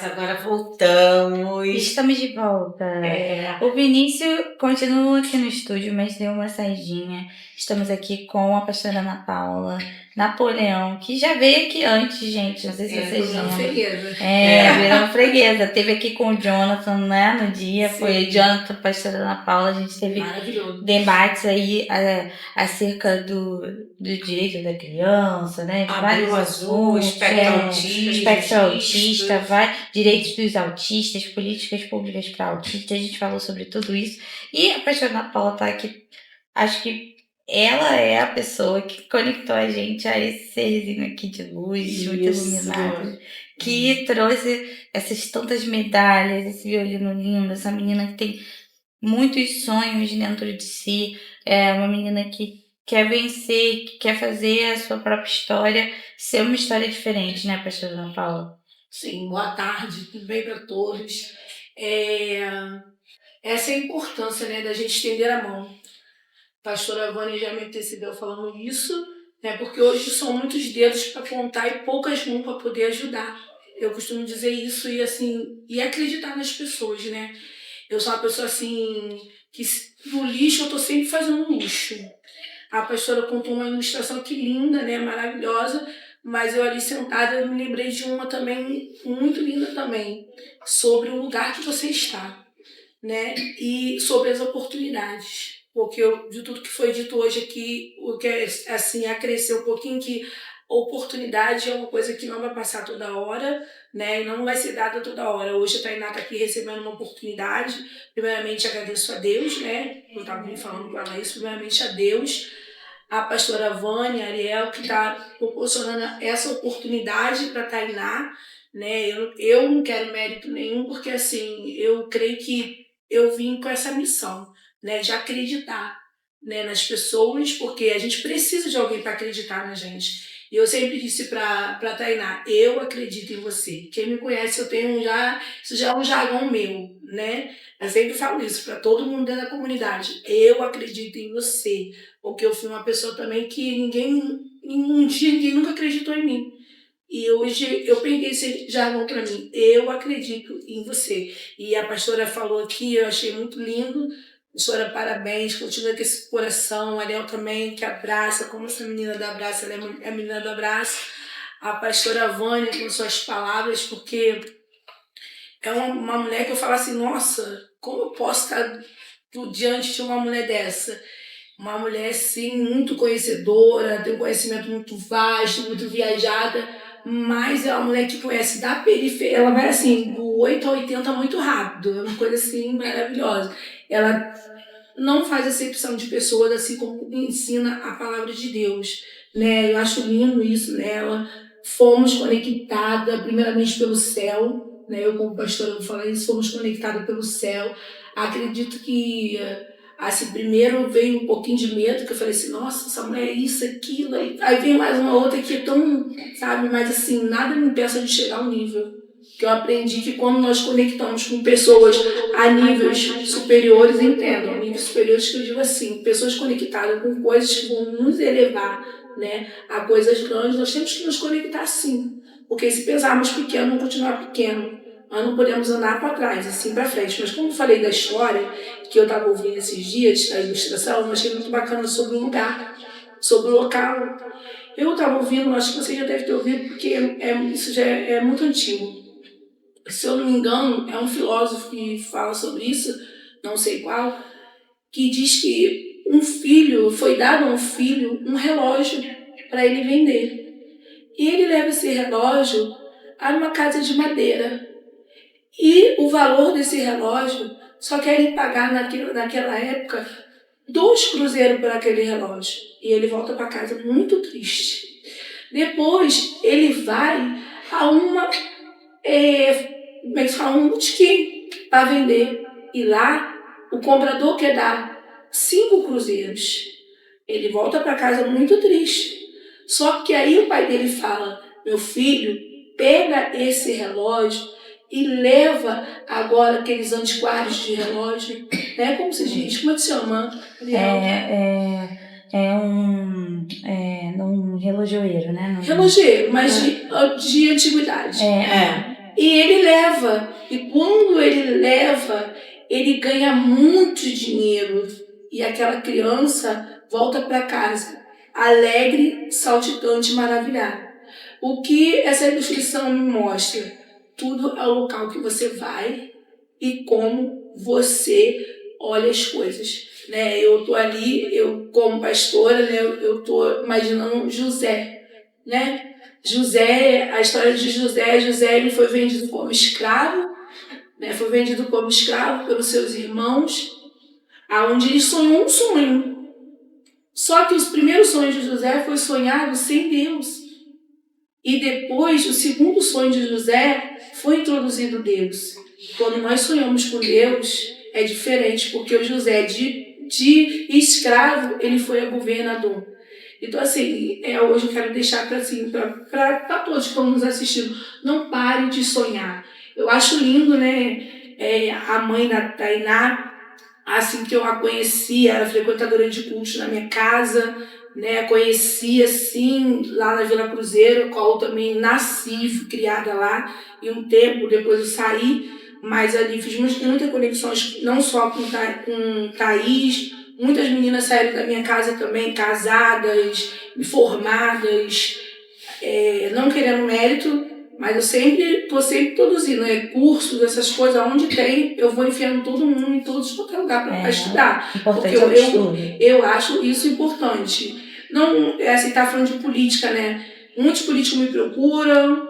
agora voltamos. Estamos de volta. O Vinícius continua aqui no estúdio, mas deu uma saidinha. Estamos aqui com a pastora Ana Paula Napoleão, que já veio aqui antes, gente. Não sei se vocês Virando lembram. freguesa. Virando freguesa. Teve aqui com o Jonathan, né, no dia. Sim. Foi Jonathan, pastora Ana Paula. A gente teve Maravilhoso. debates aí acerca do direito da criança, né? De Abril vários Azul, assuntos, espectro autista, espectro autista, direitos dos autistas, políticas públicas para autistas. A gente falou sobre tudo isso. E a pastora Ana Paula tá aqui. Acho que ela é a pessoa que conectou a gente a esse serzinho aqui de luz, muito iluminado, que trouxe essas tantas medalhas, esse violino lindo, essa menina que tem muitos sonhos dentro de si, é uma menina que quer vencer, que quer fazer a sua própria história ser uma história diferente, né, pastora Ana Paula? Sim, boa tarde, tudo bem para todos. Essa é a importância, né, da gente estender a mão. A pastora Vânia já me antecedeu falando isso, né, porque hoje são muitos dedos para contar e poucas mãos para poder ajudar. Eu costumo dizer isso e acreditar nas pessoas, né? Eu sou uma pessoa assim, que no lixo eu tô sempre fazendo luxo. A pastora contou uma ilustração que linda, né, maravilhosa, mas eu ali sentada eu me lembrei de uma também muito linda também, sobre o lugar que você está, né, e sobre as oportunidades. Porque de tudo que foi dito hoje aqui, o que é assim, acrescer um pouquinho que oportunidade é uma coisa que não vai passar toda hora, né? E não vai ser dada toda hora. Hoje a Tainá está aqui recebendo uma oportunidade. Primeiramente agradeço a Deus, né? Eu estava me falando com ela isso, primeiramente a Deus, a pastora Vânia, a Ariel, que está proporcionando essa oportunidade para a Tainá, né? Eu não quero mérito nenhum, porque assim, eu creio que eu vim com essa missão, né, de acreditar, né, nas pessoas, porque a gente precisa de alguém para acreditar na gente. E eu sempre disse para Tainá, eu acredito em você. Quem me conhece, isso já é um jargão meu, né? Eu sempre falo isso para todo mundo dentro da comunidade. Eu acredito em você, porque eu fui uma pessoa também que ninguém nunca acreditou em mim. E hoje eu peguei esse jargão para mim, eu acredito em você. E a pastora falou aqui, eu achei muito lindo. Pastora, parabéns, continua com esse coração. A Ariel também, que abraça, como essa menina do abraço, ela é a menina do abraço. A pastora Vânia, com suas palavras, porque é uma mulher que eu falo assim, nossa, como eu posso estar diante de uma mulher dessa? Uma mulher, sim, muito conhecedora, tem um conhecimento muito vasto, muito viajada, mas é uma mulher que conhece da periferia, ela vai assim, do 8 a 80 muito rápido, é uma coisa assim maravilhosa. Ela não faz acepção de pessoas, assim como ensina a palavra de Deus, né? Eu acho lindo isso nela. Fomos conectadas primeiramente pelo céu, né? Eu como pastora vou falar isso, fomos conectadas pelo céu. Acredito que assim, primeiro veio um pouquinho de medo, que eu falei assim, nossa, essa mulher é isso, aquilo. Aí veio mais uma outra que é tão, sabe, mas assim, nada me impeça de chegar ao nível. Que eu aprendi que quando nós conectamos com pessoas a níveis superiores, entendam, níveis superiores que eu digo assim, pessoas conectadas com coisas que vão nos elevar, né, a coisas grandes, nós temos que nos conectar sim. Porque se pensarmos pequeno, vamos continuar pequeno. Nós não podemos andar para trás, assim para frente. Mas como eu falei da história, que eu estava ouvindo esses dias, a ilustração, eu achei muito bacana sobre o lugar, sobre o local. Eu estava ouvindo, acho que você já deve ter ouvido, porque isso já é muito antigo. Se eu não me engano, é um filósofo que fala sobre isso, não sei qual, que diz que foi dado a um filho um relógio para ele vender. E ele leva esse relógio a uma casa de madeira. E o valor desse relógio só querem pagar naquela época 2 cruzeiros por aquele relógio. E ele volta para casa muito triste. Depois ele vai a um botequim para vender. E lá o comprador quer dar 5 cruzeiros. Ele volta para casa muito triste. Só que aí o pai dele fala, meu filho, pega esse relógio e leva agora aqueles antiquários de relógio, né? Como se diz? Como é que se chama? Um relojoeiro, né? Relojeiro, mas de antiguidade. E ele leva. E quando ele leva, ele ganha muito dinheiro. E aquela criança volta para casa alegre, saltitante, maravilhada. O que essa ilustração me mostra? Tudo é o local que você vai e como você olha as coisas. Né? Eu tô ali, eu como pastora, né? Eu tô imaginando José, né? José, a história de José ele foi vendido como escravo, né? Foi vendido como escravo pelos seus irmãos, aonde ele sonhou um sonho. Só que os primeiros sonhos de José foi sonhado sem Deus. E depois, o segundo sonho de José foi introduzido Deus. Quando nós sonhamos com Deus, é diferente, porque o José, de escravo, ele foi a governador. Então, assim, hoje eu quero deixar para todos que estão nos assistindo, não parem de sonhar. Eu acho lindo, né? A mãe da Tainá, assim que eu a conheci, era frequentadora de cultos na minha casa, né? Conheci, assim, lá na Vila Cruzeiro, a qual eu também nasci, fui criada lá, e um tempo depois eu saí, mas ali fiz muitas conexões, não só com Thaís, muitas meninas saíram da minha casa também, casadas, formadas, não querendo mérito, mas eu tô sempre produzindo, né? Cursos, essas coisas, onde tem, eu vou enfiando todo mundo em todos qualquer lugar para estudar. Importante Porque eu acho isso importante. Não, assim, tá falando de política, né? Muitos políticos me procuram,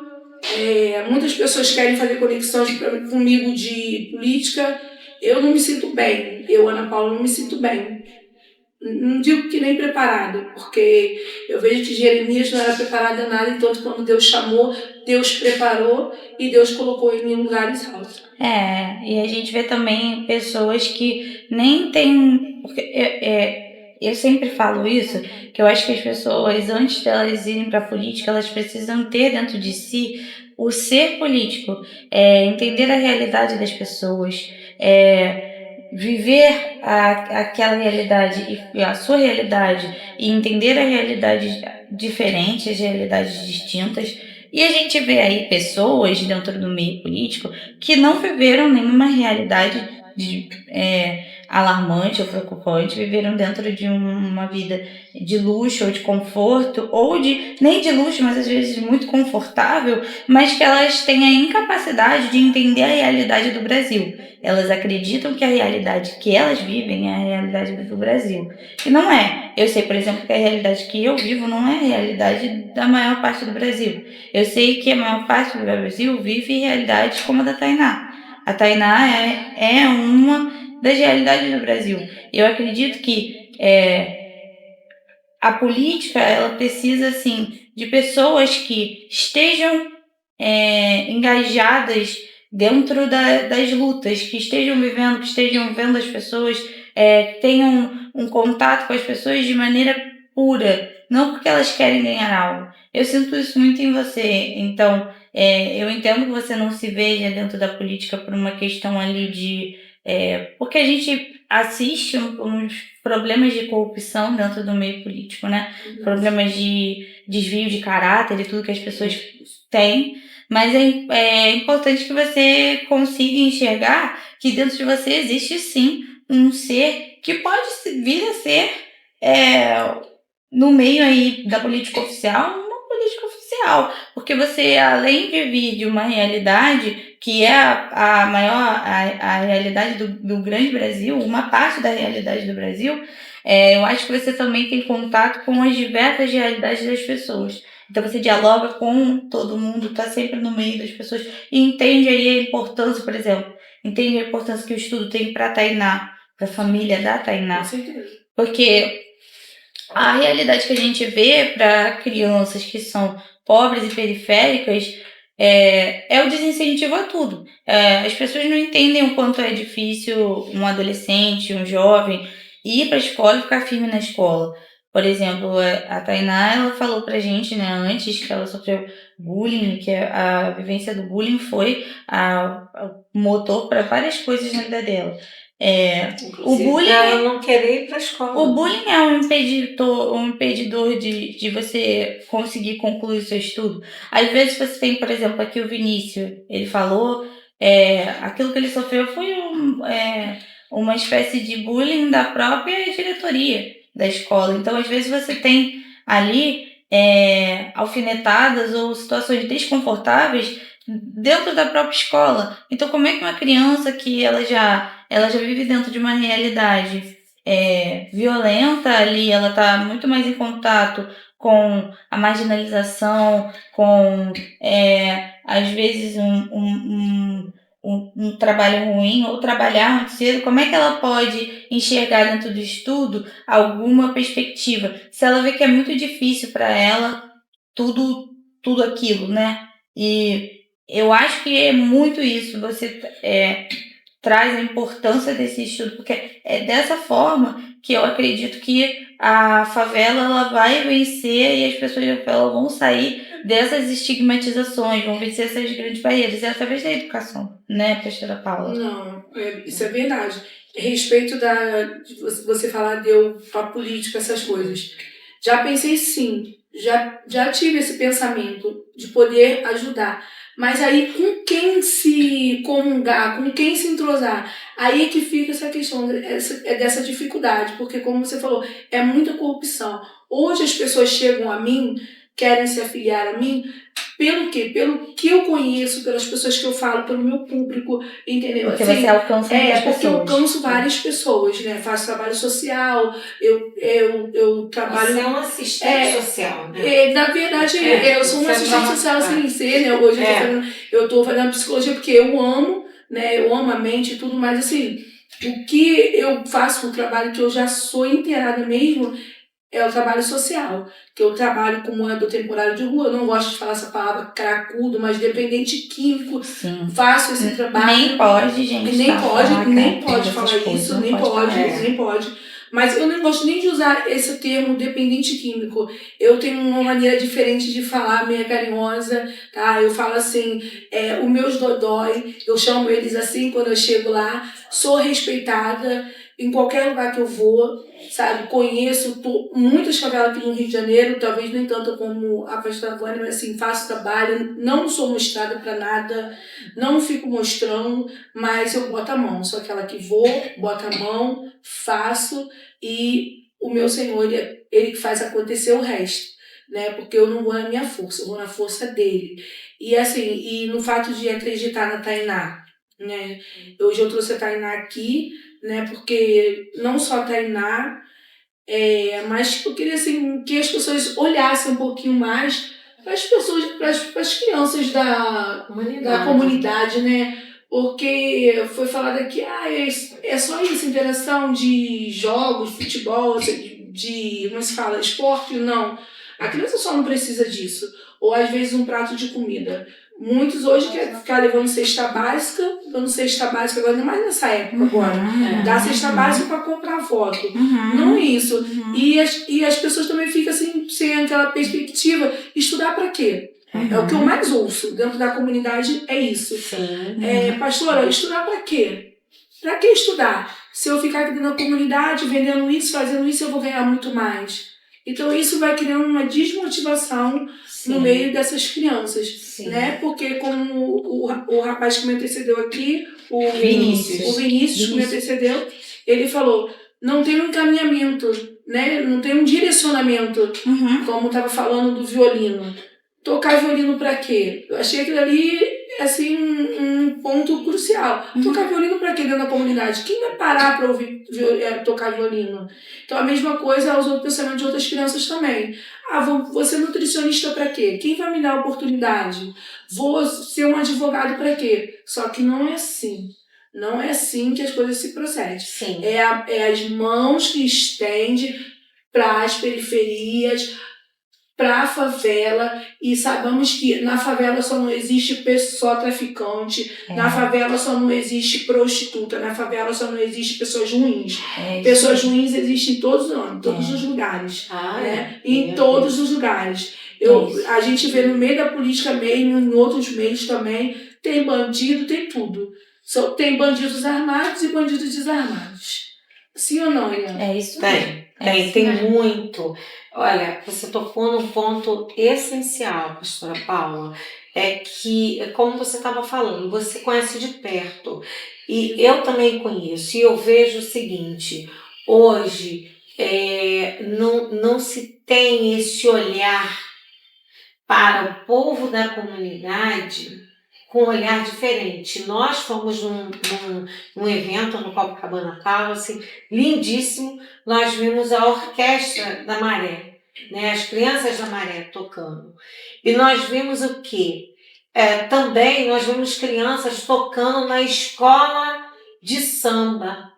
muitas pessoas querem fazer conexões comigo de política. Eu não me sinto bem. Eu, Ana Paula, não me sinto bem. Não digo que nem preparada, porque eu vejo que Jeremias não era preparado a nada, então quando Deus chamou, Deus preparou e Deus colocou ele em lugares altos. E a gente vê também pessoas que nem têm... Eu sempre falo isso, que eu acho que as pessoas, antes de elas irem para a política, elas precisam ter dentro de si o ser político, entender a realidade das pessoas, viver aquela realidade e a sua realidade e entender a realidade diferente, as realidades distintas. E a gente vê aí pessoas dentro do meio político que não viveram nenhuma realidade alarmante ou preocupante, viveram dentro de uma vida de luxo ou de conforto, ou nem de luxo, mas às vezes muito confortável, mas que elas têm a incapacidade de entender a realidade do Brasil. Elas acreditam que a realidade que elas vivem é a realidade do Brasil. E não é. Eu sei, por exemplo, que a realidade que eu vivo não é a realidade da maior parte do Brasil. Eu sei que a maior parte do Brasil vive realidades como a da Tainá. A Tainá é uma das realidades do Brasil. Eu acredito que a política, ela precisa, assim, de pessoas que estejam engajadas dentro das lutas, que estejam vivendo, que estejam vendo as pessoas, que tenham um contato com as pessoas de maneira pura, não porque elas querem ganhar algo. Eu sinto isso muito em você, então eu entendo que você não se veja dentro da política por uma questão ali de... porque a gente assiste uns problemas de corrupção dentro do meio político, né? Problemas de desvio de caráter e tudo que as pessoas têm, mas é importante que você consiga enxergar que dentro de você existe sim um ser que pode vir a ser no meio aí da política oficial, uma política oficial, porque você, além de vir de uma realidade que é a maior, a realidade do grande Brasil, uma parte da realidade do Brasil, eu acho que você também tem contato com as diversas realidades das pessoas. Então você dialoga com todo mundo, está sempre no meio das pessoas e entende aí a importância, por exemplo, entende a importância que o estudo tem para a Tainá, para a família da Tainá. Porque a realidade que a gente vê para crianças que são pobres e periféricas é o desincentivo a tudo. As pessoas não entendem o quanto é difícil um adolescente, um jovem, ir para a escola e ficar firme na escola. Por exemplo, a Tainá, ela falou pra gente, né, antes que ela sofreu bullying, que a vivência do bullying foi o motor para várias coisas na vida dela. Inclusive, bullying pra ela não querer ir pra escola. O bullying é um impedidor de você conseguir concluir o seu estudo. Às vezes você tem, por exemplo, aqui o Vinícius, ele falou, aquilo que ele sofreu foi uma espécie de bullying da própria diretoria da escola. Então, às vezes você tem ali alfinetadas ou situações desconfortáveis dentro da própria escola. Então, como é que uma criança que ela já vive dentro de uma realidade violenta ali, ela está muito mais em contato com a marginalização, com às vezes um trabalho ruim, ou trabalhar muito cedo, como é que ela pode enxergar dentro do estudo alguma perspectiva? Se ela vê que é muito difícil para ela tudo aquilo, né? E eu acho que é muito isso, você traz a importância desse estudo, porque é dessa forma que eu acredito que a favela ela vai vencer e as pessoas da favela vão sair dessas estigmatizações, vão vencer essas grandes barreiras, é através da educação, né, pastora Paula? Não, isso é verdade. A respeito de você falar a política, essas coisas. Já pensei sim, já tive esse pensamento de poder ajudar. Mas aí com quem se comungar, com quem se entrosar, aí é que fica essa questão dessa dificuldade, porque como você falou, é muita corrupção. Hoje as pessoas chegam a mim, querem se afiliar a mim, pelo quê? Pelo que eu conheço, pelas pessoas que eu falo, pelo meu público, entendeu? Porque você alcança muitas porque eu pessoas. alcanço várias pessoas, né? Faço trabalho social, eu trabalho... Você é um assistente social, né? Na verdade, eu sou uma assistente social sem ser, né? Hoje eu tô fazendo psicologia porque eu amo, né? Eu amo a mente e tudo, mas assim, o que eu faço, o trabalho que eu já sou inteirada mesmo, é o trabalho social, que eu trabalho com morador temporário de rua. Eu não gosto de falar essa palavra cracudo, mas dependente químico. Sim. Faço esse trabalho. Nem pode, gente. Nem pode falar coisas, isso, nem pode. Mas eu não gosto nem de usar esse termo dependente químico. Eu tenho uma maneira diferente de falar, meio carinhosa, tá? Eu falo assim, os meus dodói, eu chamo eles assim quando eu chego lá. Sou respeitada em qualquer lugar que eu vou, sabe? Conheço muitas favelas aqui no Rio de Janeiro, talvez nem tanto como a pastora Vânia, mas assim, faço trabalho, não sou mostrada para nada, não fico mostrando, mas eu boto a mão. Sou aquela que vou, boto a mão, faço, e o meu Senhor, ele que faz acontecer o resto, né? Porque eu não vou na minha força, eu vou na força dele. E assim, e no fato de acreditar na Tainá, né? Hoje eu trouxe a Tainá aqui, né? Porque não só a Tainá, mas eu queria assim, que as pessoas olhassem um pouquinho mais para as pessoas, para as crianças da comunidade, né? Porque foi falado aqui, é só isso, interação de jogos, futebol, como se fala, esporte? Não. A criança só não precisa disso. Ou às vezes um prato de comida. Muitos hoje querem ficar levando cesta básica agora, ainda mais nessa época agora. Dá cesta básica para comprar foto. Não é isso. E as pessoas também ficam assim, sem aquela perspectiva. Estudar para quê? É o que eu mais ouço dentro da comunidade, é isso. Sim. Pastora, estudar para quê? Para que estudar? Se eu ficar aqui dentro da comunidade, vendendo isso, fazendo isso, eu vou ganhar muito mais. Então isso vai criando uma desmotivação no meio dessas crianças, né? Porque como o rapaz que me antecedeu aqui, o Vinícius que me antecedeu, ele falou, não tem um encaminhamento, né? Não tem um direcionamento, como estava falando do violino. Tocar violino para quê? Eu achei aquilo ali, assim, um ponto crucial. Tocar violino para quê dentro da comunidade? Quem vai parar para ouvir tocar violino? Então, a mesma coisa aos outros pensamentos de outras crianças também. Vou ser nutricionista para quê? Quem vai me dar a oportunidade? Vou ser um advogado para quê? Só que não é assim. Não é assim que as coisas se procedem. Sim. É as mãos que estende para as periferias, para a favela, e sabemos que na favela só não existe só traficante, na favela só não existe prostituta, na favela só não existe pessoas ruins. Pessoas ruins existem em todos os lugares. Né? Em todos os lugares. A gente vê no meio da política mesmo, em outros meios também, tem bandido, tem tudo. Tem bandidos armados e bandidos desarmados. Sim ou não, Eliana? É isso mesmo. Tem muito. Olha, você tocou num ponto essencial, pastora Paula, é que, como você estava falando, você conhece de perto, e eu também conheço, e eu vejo o seguinte, hoje não se tem esse olhar para o povo da comunidade com um olhar diferente. Nós fomos num evento no Copacabana Palace, lindíssimo, nós vimos a orquestra da Maré, né, as crianças da Maré tocando. E nós vimos o quê? Também nós vimos crianças tocando na escola de samba.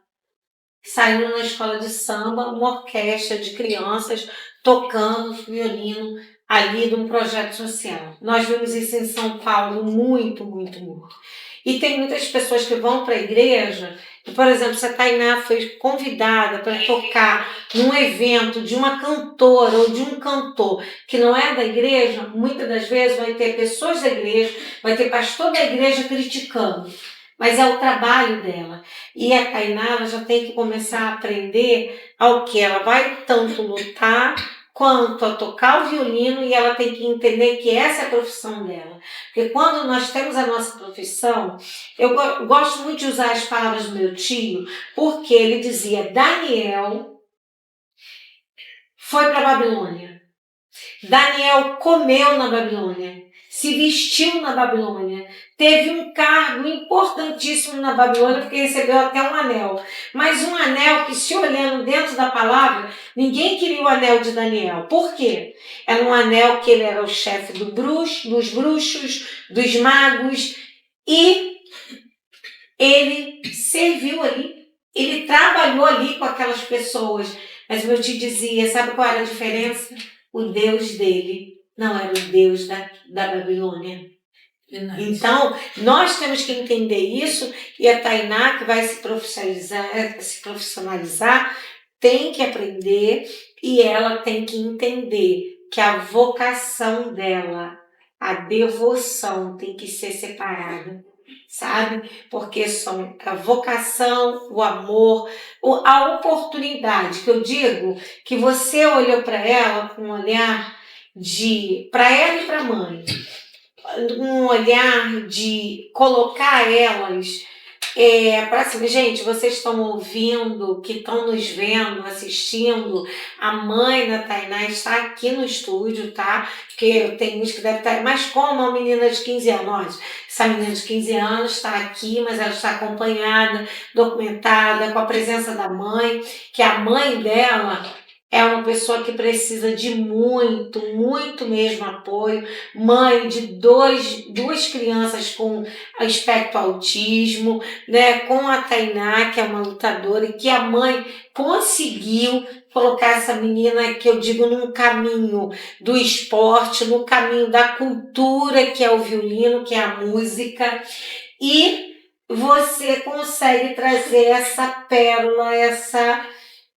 Saindo na escola de samba, uma orquestra de crianças tocando violino ali de um projeto social. Nós vimos isso em São Paulo muito, muito, muito. E tem muitas pessoas que vão para a igreja, e, por exemplo, se a Tainá foi convidada para tocar num evento de uma cantora ou de um cantor que não é da igreja, muitas das vezes vai ter pessoas da igreja, vai ter pastor da igreja criticando. Mas é o trabalho dela. E a Tainá ela já tem que começar a aprender ao que ela vai tanto lutar quanto a tocar o violino, e ela tem que entender que essa é a profissão dela. Porque quando nós temos a nossa profissão, eu gosto muito de usar as palavras do meu tio, porque ele dizia, Daniel foi para a Babilônia. Daniel comeu na Babilônia, se vestiu na Babilônia, teve um cargo importantíssimo na Babilônia, porque recebeu até um anel. Mas um anel que, se olhando dentro da palavra, ninguém queria o anel de Daniel. Por quê? Era um anel que ele era o chefe dos bruxos, dos magos, e ele serviu ali, ele trabalhou ali com aquelas pessoas. Mas meu tio dizia, sabe qual era a diferença? O Deus dele não era o Deus da Babilônia. Então, nós temos que entender isso, e a Tainá, que vai se profissionalizar, tem que aprender, e ela tem que entender que a vocação dela, a devoção tem que ser separada, sabe? Porque são a vocação, o amor, a oportunidade, que eu digo que você olhou para ela com um olhar para ela e para a mãe, um olhar de colocar elas para cima. Gente, vocês estão ouvindo, que estão nos vendo, assistindo, a mãe da Tainá está aqui no estúdio, tá? Porque tem uns que devem estar, mas como uma menina de 15 anos? Essa menina de 15 anos está aqui, mas ela está acompanhada, documentada, com a presença da mãe, que a mãe dela é uma pessoa que precisa de muito, muito mesmo apoio. Mãe de duas crianças com aspecto autismo, né? Com a Tainá, que é uma lutadora, e que a mãe conseguiu colocar essa menina, que eu digo, num caminho do esporte, no caminho da cultura, que é o violino, que é a música. E você consegue trazer essa pérola, essa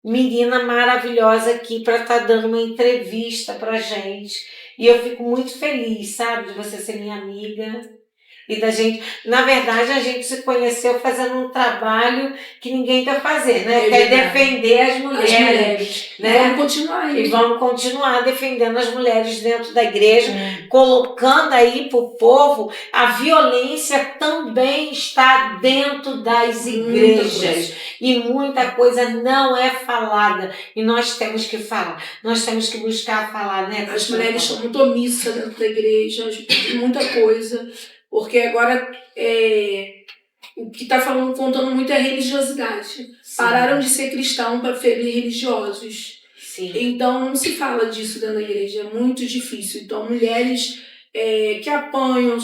menina maravilhosa aqui para estar dando uma entrevista pra gente. E eu fico muito feliz, sabe, de você ser minha amiga e da gente. Na verdade, a gente se conheceu fazendo um trabalho que ninguém quer fazer, né? Quer defender as mulheres. Né? Vamos continuar aí. E vamos continuar defendendo as mulheres dentro da igreja, colocando aí para o povo, a violência também está dentro das igrejas. E muita coisa não é falada. E nós temos que falar. Nós temos que buscar falar, né? As mulheres são muito omissas dentro da igreja, muita coisa. Porque agora o que está contando muito é a religiosidade. Sim. Pararam de ser cristãos para serem religiosos. Sim. Então não se fala disso dentro da igreja, é muito difícil. Então mulheres que apanham,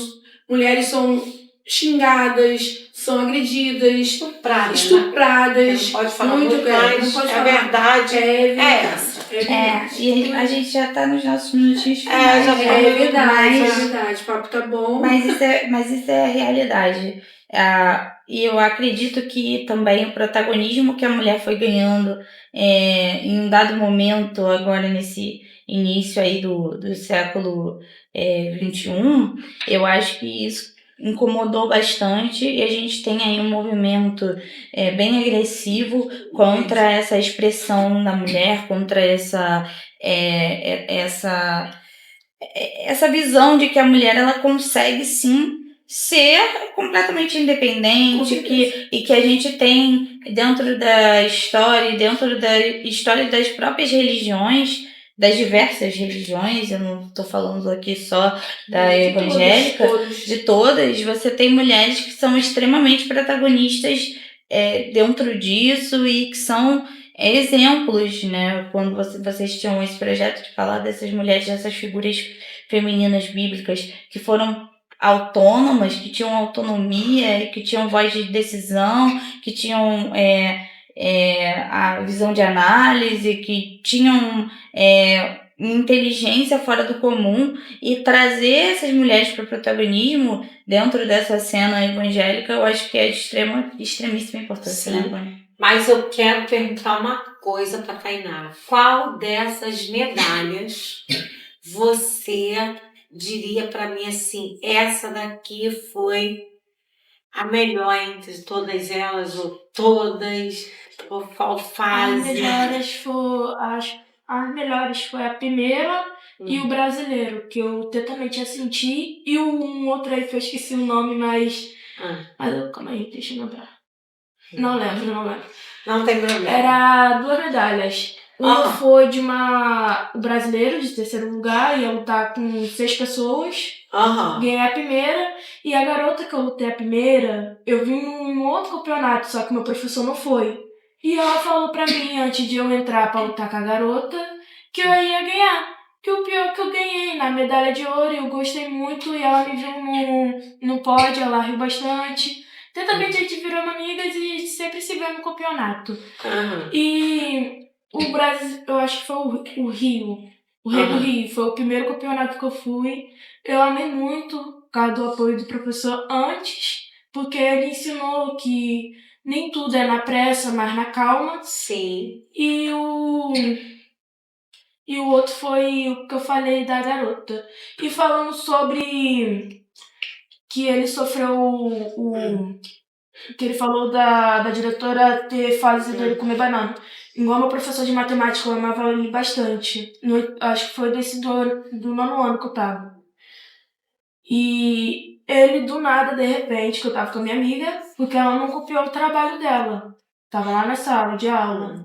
mulheres são xingadas, são agredidas, estupradas. Não pode falar muito mais, não pode falar. Verdade. É essa. E a gente já tá nos nossos minutinhos finais. É verdade, o papo tá bom. Mas isso é a realidade. E eu acredito que também o protagonismo que a mulher foi ganhando em um dado momento, agora nesse início aí do século XXI, eu acho que isso incomodou bastante e a gente tem aí um movimento bem agressivo contra essa expressão da mulher, contra essa visão de que a mulher ela consegue sim ser completamente independente e que a gente tem dentro da história das próprias religiões, das diversas religiões, eu não estou falando aqui só da evangélica, de todas, você tem mulheres que são extremamente protagonistas dentro disso e que são exemplos, né? Quando vocês tinham esse projeto de falar dessas mulheres, dessas figuras femininas bíblicas que foram autônomas, que tinham autonomia, que tinham voz de decisão, que tinham a visão de análise, que tinham inteligência fora do comum, e trazer essas mulheres para o protagonismo dentro dessa cena evangélica, eu acho que é de extremíssima importância, né, Vânia? Mas eu quero perguntar uma coisa para Tainá. Qual dessas medalhas você diria para mim assim, essa daqui foi a melhor entre todas elas, ou todas, ou qual fase? As melhores foi a primeira e o brasileiro, que eu totalmente senti, e um outro aí que eu esqueci o nome, mas calma aí, deixa eu lembrar. Não lembro. Não tem problema. Era 2 medalhas. Uma foi de o brasileiro, de terceiro lugar, ia lutar com 6 pessoas. Ganhei a primeira. E a garota que eu lutei a primeira, eu vim num outro campeonato, só que meu professor não foi. E ela falou pra mim, antes de eu entrar pra lutar com a garota, que eu ia ganhar. Que o pior que eu ganhei na medalha de ouro, eu gostei muito, e ela me viu no pódio, ela riu bastante. Também a gente virou amigas e sempre se vê no campeonato. E o Brasil, eu acho que foi o Rio. O Rei do Rio foi o primeiro campeonato que eu fui. Eu amei muito por causa do apoio do professor antes, porque ele ensinou que nem tudo é na pressa, mas na calma. Sim. E o outro foi o que eu falei da garota. E falando sobre que ele sofreu que ele falou da diretora ter falecido ele comer banana. Igual meu professor de matemática, eu amava ele bastante. Acho que foi do 9º ano que eu tava. E ele, do nada, de repente, que eu tava com a minha amiga, porque ela não copiou o trabalho dela. Tava lá na sala de aula.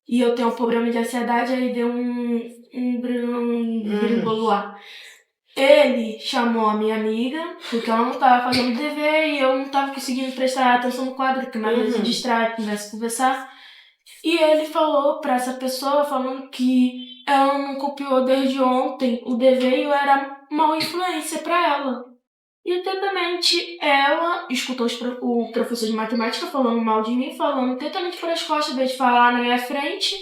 E eu tenho um problema de ansiedade, aí deu um brilho lá. Ele chamou a minha amiga, porque ela não tava fazendo dever e eu não tava conseguindo prestar atenção no quadro, porque mais se distrai, começa a conversar. E ele falou pra essa pessoa, falando que ela não copiou desde ontem o dever e eu era uma influência pra ela. E totalmente ela escutou o professor de matemática falando mal de mim, falando totalmente por as costas, em vez de falar na minha frente,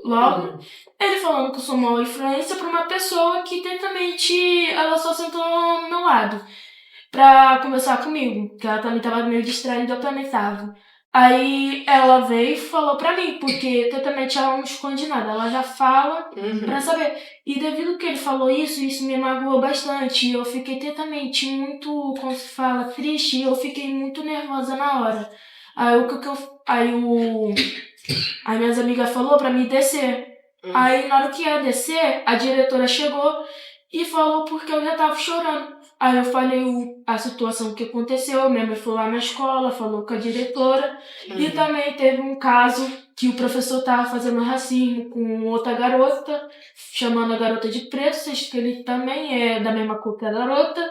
logo. Ele falando que eu sou uma influência pra uma pessoa que totalmente ela só sentou no meu lado pra conversar comigo, que ela também tava meio distraída, eu também tava. Aí ela veio e falou pra mim, porque totalmente ela não esconde nada, ela já fala pra saber. E devido que ele falou isso me magoou bastante. Eu fiquei totalmente muito, como se fala, triste, e eu fiquei muito nervosa na hora. Aí minhas amigas falou pra mim descer. Aí na hora que ia descer, a diretora chegou e falou porque eu já tava chorando. Aí eu falei a situação que aconteceu, minha mãe foi lá na escola, falou com a diretora. E também teve um caso que o professor tava fazendo racismo com outra garota, chamando a garota de preto, sendo que ele também é da mesma cor que a garota.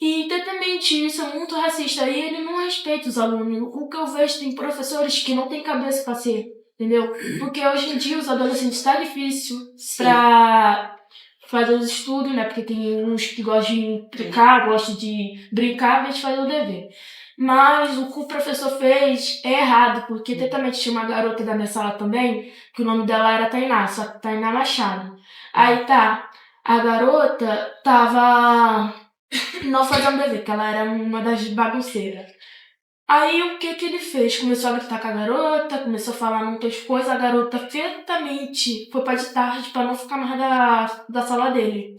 E totalmente isso é muito racista. E ele não respeita os alunos. O que eu vejo, tem professores que não tem cabeça pra ser, entendeu? Porque hoje em dia os adolescentes tá difícil pra fazer os estudos, né? Porque tem uns que gostam de brincar, a gente faz o dever. Mas o que o professor fez é errado, porque totalmente tinha uma garota da minha sala também, que o nome dela era Tainá, só que Tainá Machado. Aí a garota tava não fazendo dever, que ela era uma das bagunceiras. Aí o que ele fez? Começou a gritar com a garota, começou a falar muitas coisas, a garota perfeitamente foi pra de tarde pra não ficar mais da sala dele.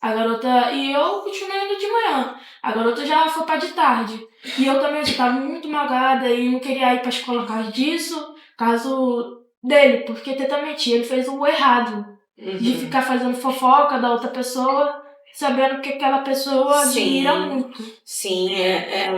A garota... E eu continuei indo de manhã. A garota já foi pra de tarde. E eu também estava muito magoada e não queria ir pra escola por causa disso, caso dele, porque tetamenti, ele fez o errado de ficar fazendo fofoca da outra pessoa, sabendo que aquela pessoa admira muito. Sim,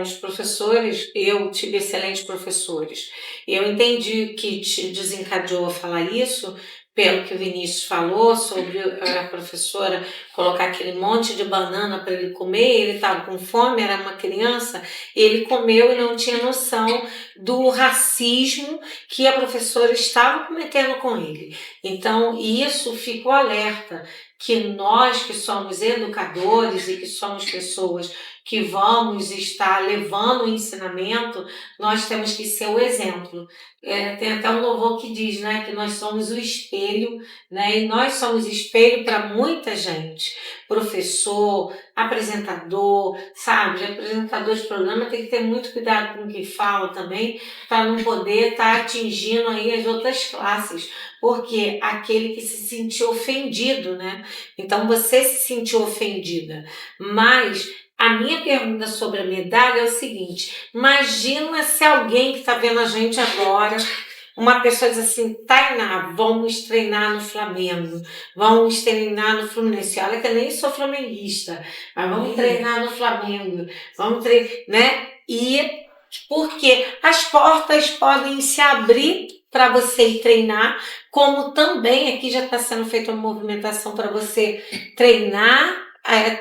os professores, eu tive excelentes professores. Eu entendi que te desencadeou a falar isso, pelo que o Vinícius falou sobre a professora colocar aquele monte de banana para ele comer, ele estava com fome, era uma criança, ele comeu e não tinha noção do racismo que a professora estava cometendo com ele. Então, isso ficou alerta, que nós que somos educadores e que somos pessoas que vamos estar levando o ensinamento, nós temos que ser o exemplo. Tem até um louvor que diz, né, que nós somos o espelho, né, e nós somos espelho para muita gente. Professor, apresentador, sabe? Apresentador de programa tem que ter muito cuidado com o que fala também, para não poder estar atingindo aí as outras classes. Porque aquele que se sentiu ofendido, né? Então você se sentiu ofendida, mas a minha pergunta sobre a medalha é o seguinte: imagina se alguém que está vendo a gente agora, uma pessoa diz assim, Tainá, vamos treinar no Flamengo, vamos treinar no Fluminense. Olha que eu nem sou flamenguista, mas vamos treinar no Flamengo, vamos treinar, né? E porque as portas podem se abrir para você ir treinar, como também aqui já está sendo feita uma movimentação para você treinar,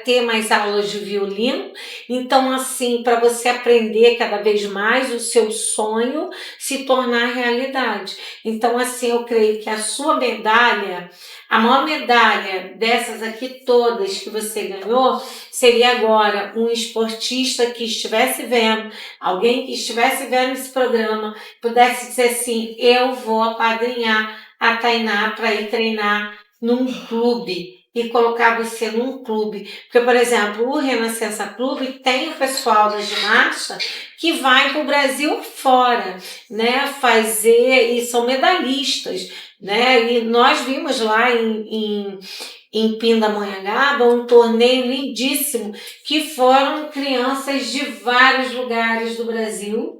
ter mais aulas de violino. Então, assim, para você aprender cada vez mais o seu sonho se tornar realidade. Então, assim, eu creio que a sua medalha, a maior medalha dessas aqui todas que você ganhou, seria agora um esportista que estivesse vendo, alguém que estivesse vendo esse programa, pudesse dizer assim, eu vou apadrinhar a Tainá para ir treinar num clube e colocar você num clube. Porque, por exemplo, o Renascença Clube tem o pessoal da ginástica que vai para o Brasil fora, né, fazer, e são medalhistas, né, e nós vimos lá em Pindamonhangaba um torneio lindíssimo, que foram crianças de vários lugares do Brasil.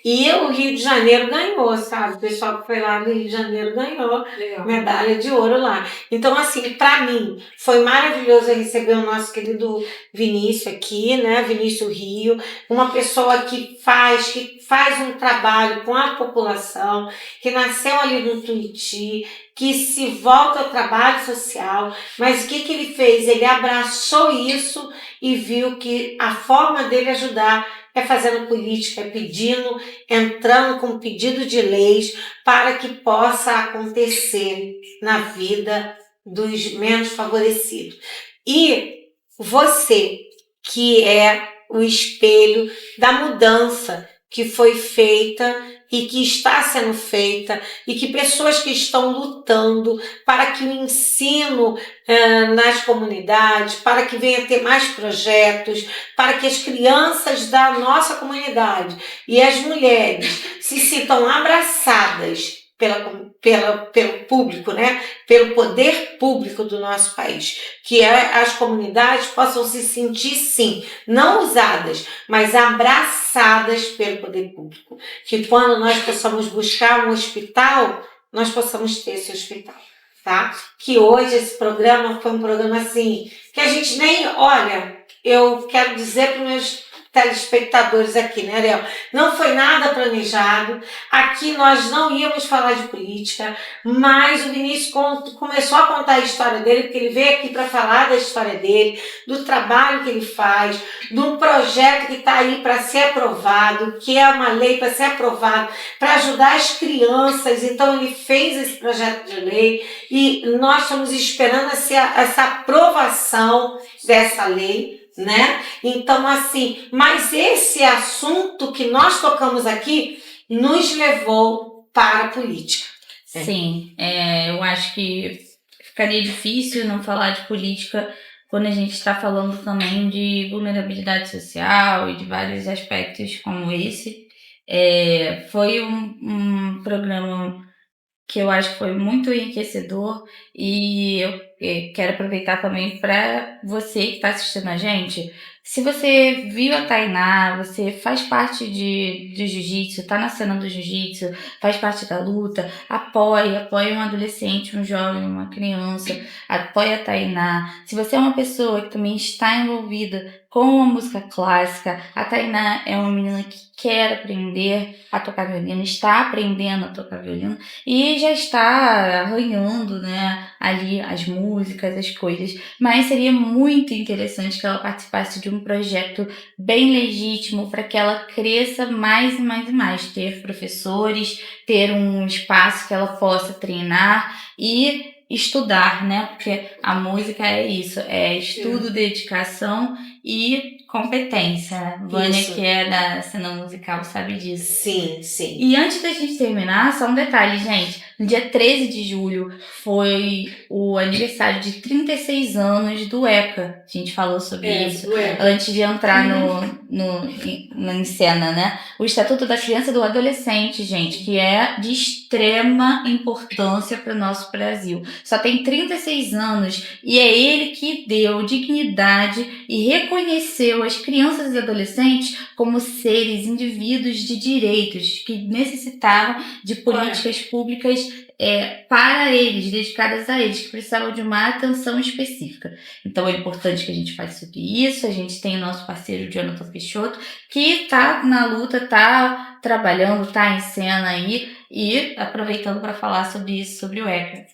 E o Rio de Janeiro ganhou, sabe? O pessoal que foi lá no Rio de Janeiro ganhou medalha de ouro lá. Então, assim, para mim, foi maravilhoso receber o nosso querido Vinícius aqui, né? Vinícius Rio, uma pessoa que faz um trabalho com a população, que nasceu ali no Tuiuti, que se volta ao trabalho social, mas o que ele fez? Ele abraçou isso e viu que a forma dele ajudar é fazendo política, é pedindo, entrando com pedido de leis para que possa acontecer na vida dos menos favorecidos. E você, que é o espelho da mudança que foi feita e que está sendo feita, e que pessoas que estão lutando para que o ensino nas comunidades, para que venha ter mais projetos, para que as crianças da nossa comunidade e as mulheres se sintam abraçadas pelo público, né? Pelo poder público do nosso país, que as comunidades possam se sentir, sim, não usadas, mas abraçadas pelo poder público. Que quando nós possamos buscar um hospital, nós possamos ter esse hospital, tá? Que hoje esse programa foi um programa assim, que a gente nem, olha, eu quero dizer para os meus telespectadores aqui, né, Ariel? Não foi nada planejado. Aqui nós não íamos falar de política, mas o Vinícius começou a contar a história dele, porque ele veio aqui para falar da história dele, do trabalho que ele faz, do projeto que está aí para ser aprovado, que é uma lei para ser aprovada, para ajudar as crianças. Então ele fez esse projeto de lei e nós estamos esperando essa aprovação dessa lei, né? Então, assim, mas esse assunto que nós tocamos aqui nos levou para a política. Sim, eu acho que ficaria difícil não falar de política quando a gente está falando também de vulnerabilidade social e de vários aspectos como esse. Foi um programa que eu acho que foi muito enriquecedor e eu quero aproveitar também para você que está assistindo a gente. Se você viu a Tainá, você faz parte de jiu-jitsu, tá na cena do jiu-jitsu, faz parte da luta, apoia um adolescente, um jovem, uma criança, apoia a Tainá. Se você é uma pessoa que também está envolvida com a música clássica, a Tainá é uma menina que quer aprender a tocar violino, está aprendendo a tocar violino e já está arranhando, né, ali as músicas, as coisas. Mas seria muito interessante que ela participasse de um projeto bem legítimo para que ela cresça mais e mais e mais, ter professores, ter um espaço que ela possa treinar e estudar, né? Porque a música é isso, é estudo, dedicação e competência, né? Vânia, Isso. que é da cena musical, sabe disso. Sim, sim. E antes da gente terminar, só um detalhe, gente. No dia 13 de julho foi o aniversário de 36 anos do ECA. A gente falou sobre isso antes de entrar em cena, né? O Estatuto da Criança e do Adolescente, gente, que é de extrema importância para o nosso Brasil. Só tem 36 anos e é ele que deu dignidade e reconheceu as crianças e adolescentes como seres, indivíduos de direitos que necessitavam de políticas públicas para eles, dedicadas a eles, que precisavam de uma atenção específica. Então é importante que a gente fale sobre isso. A gente tem o nosso parceiro Jonathan Peixoto, que está na luta, está trabalhando, está em cena aí e aproveitando para falar sobre isso, sobre o ECA.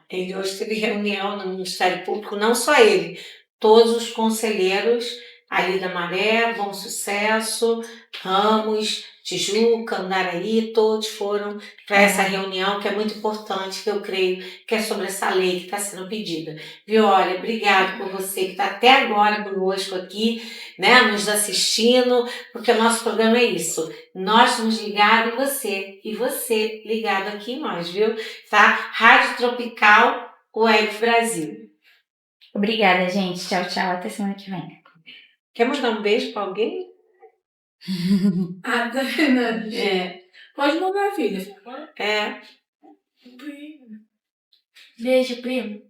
Ele hoje teve reunião no Ministério Público, não só ele, todos os conselheiros ali da Maré, Bom Sucesso, Ramos, Tijuca, Andaraí, todos foram para essa reunião, que é muito importante, que eu creio que é sobre essa lei que está sendo pedida. Viória, obrigado por você que está até agora conosco aqui, né, nos assistindo, porque o nosso programa é isso. Nós estamos ligados em você e você ligado aqui em nós, viu? Tá? Rádio Tropical Web Brasil. Obrigada, gente. Tchau, tchau. Até semana que vem. Quer mandar um beijo para alguém? Tá vendo? Pode mandar, filha. Beijo, primo.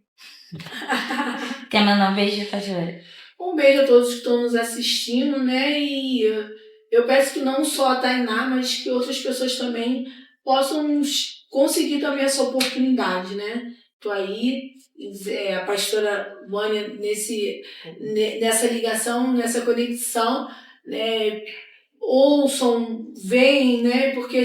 Quer mandar um beijo, Fajora? Um beijo a todos que estão nos assistindo, né? E eu peço que não só a Tainá, mas que outras pessoas também possam conseguir também essa oportunidade, né? Tô aí, a pastora Vânia nessa ligação, nessa conexão, né? Ouçam, veem, né? Porque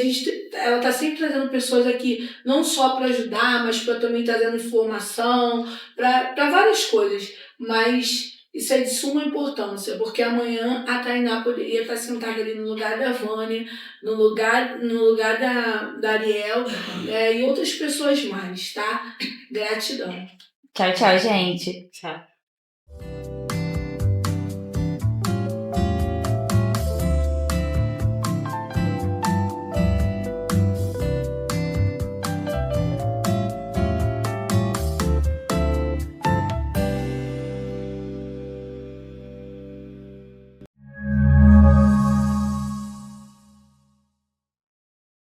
ela está sempre trazendo pessoas aqui, não só para ajudar, mas para também trazendo informação, para várias coisas. Mas isso é de suma importância, porque amanhã a Tainá poderia estar sentada ali no lugar da Vânia, no lugar da Ariel, e outras pessoas mais, tá? Gratidão. Tchau, tchau, gente. Tchau.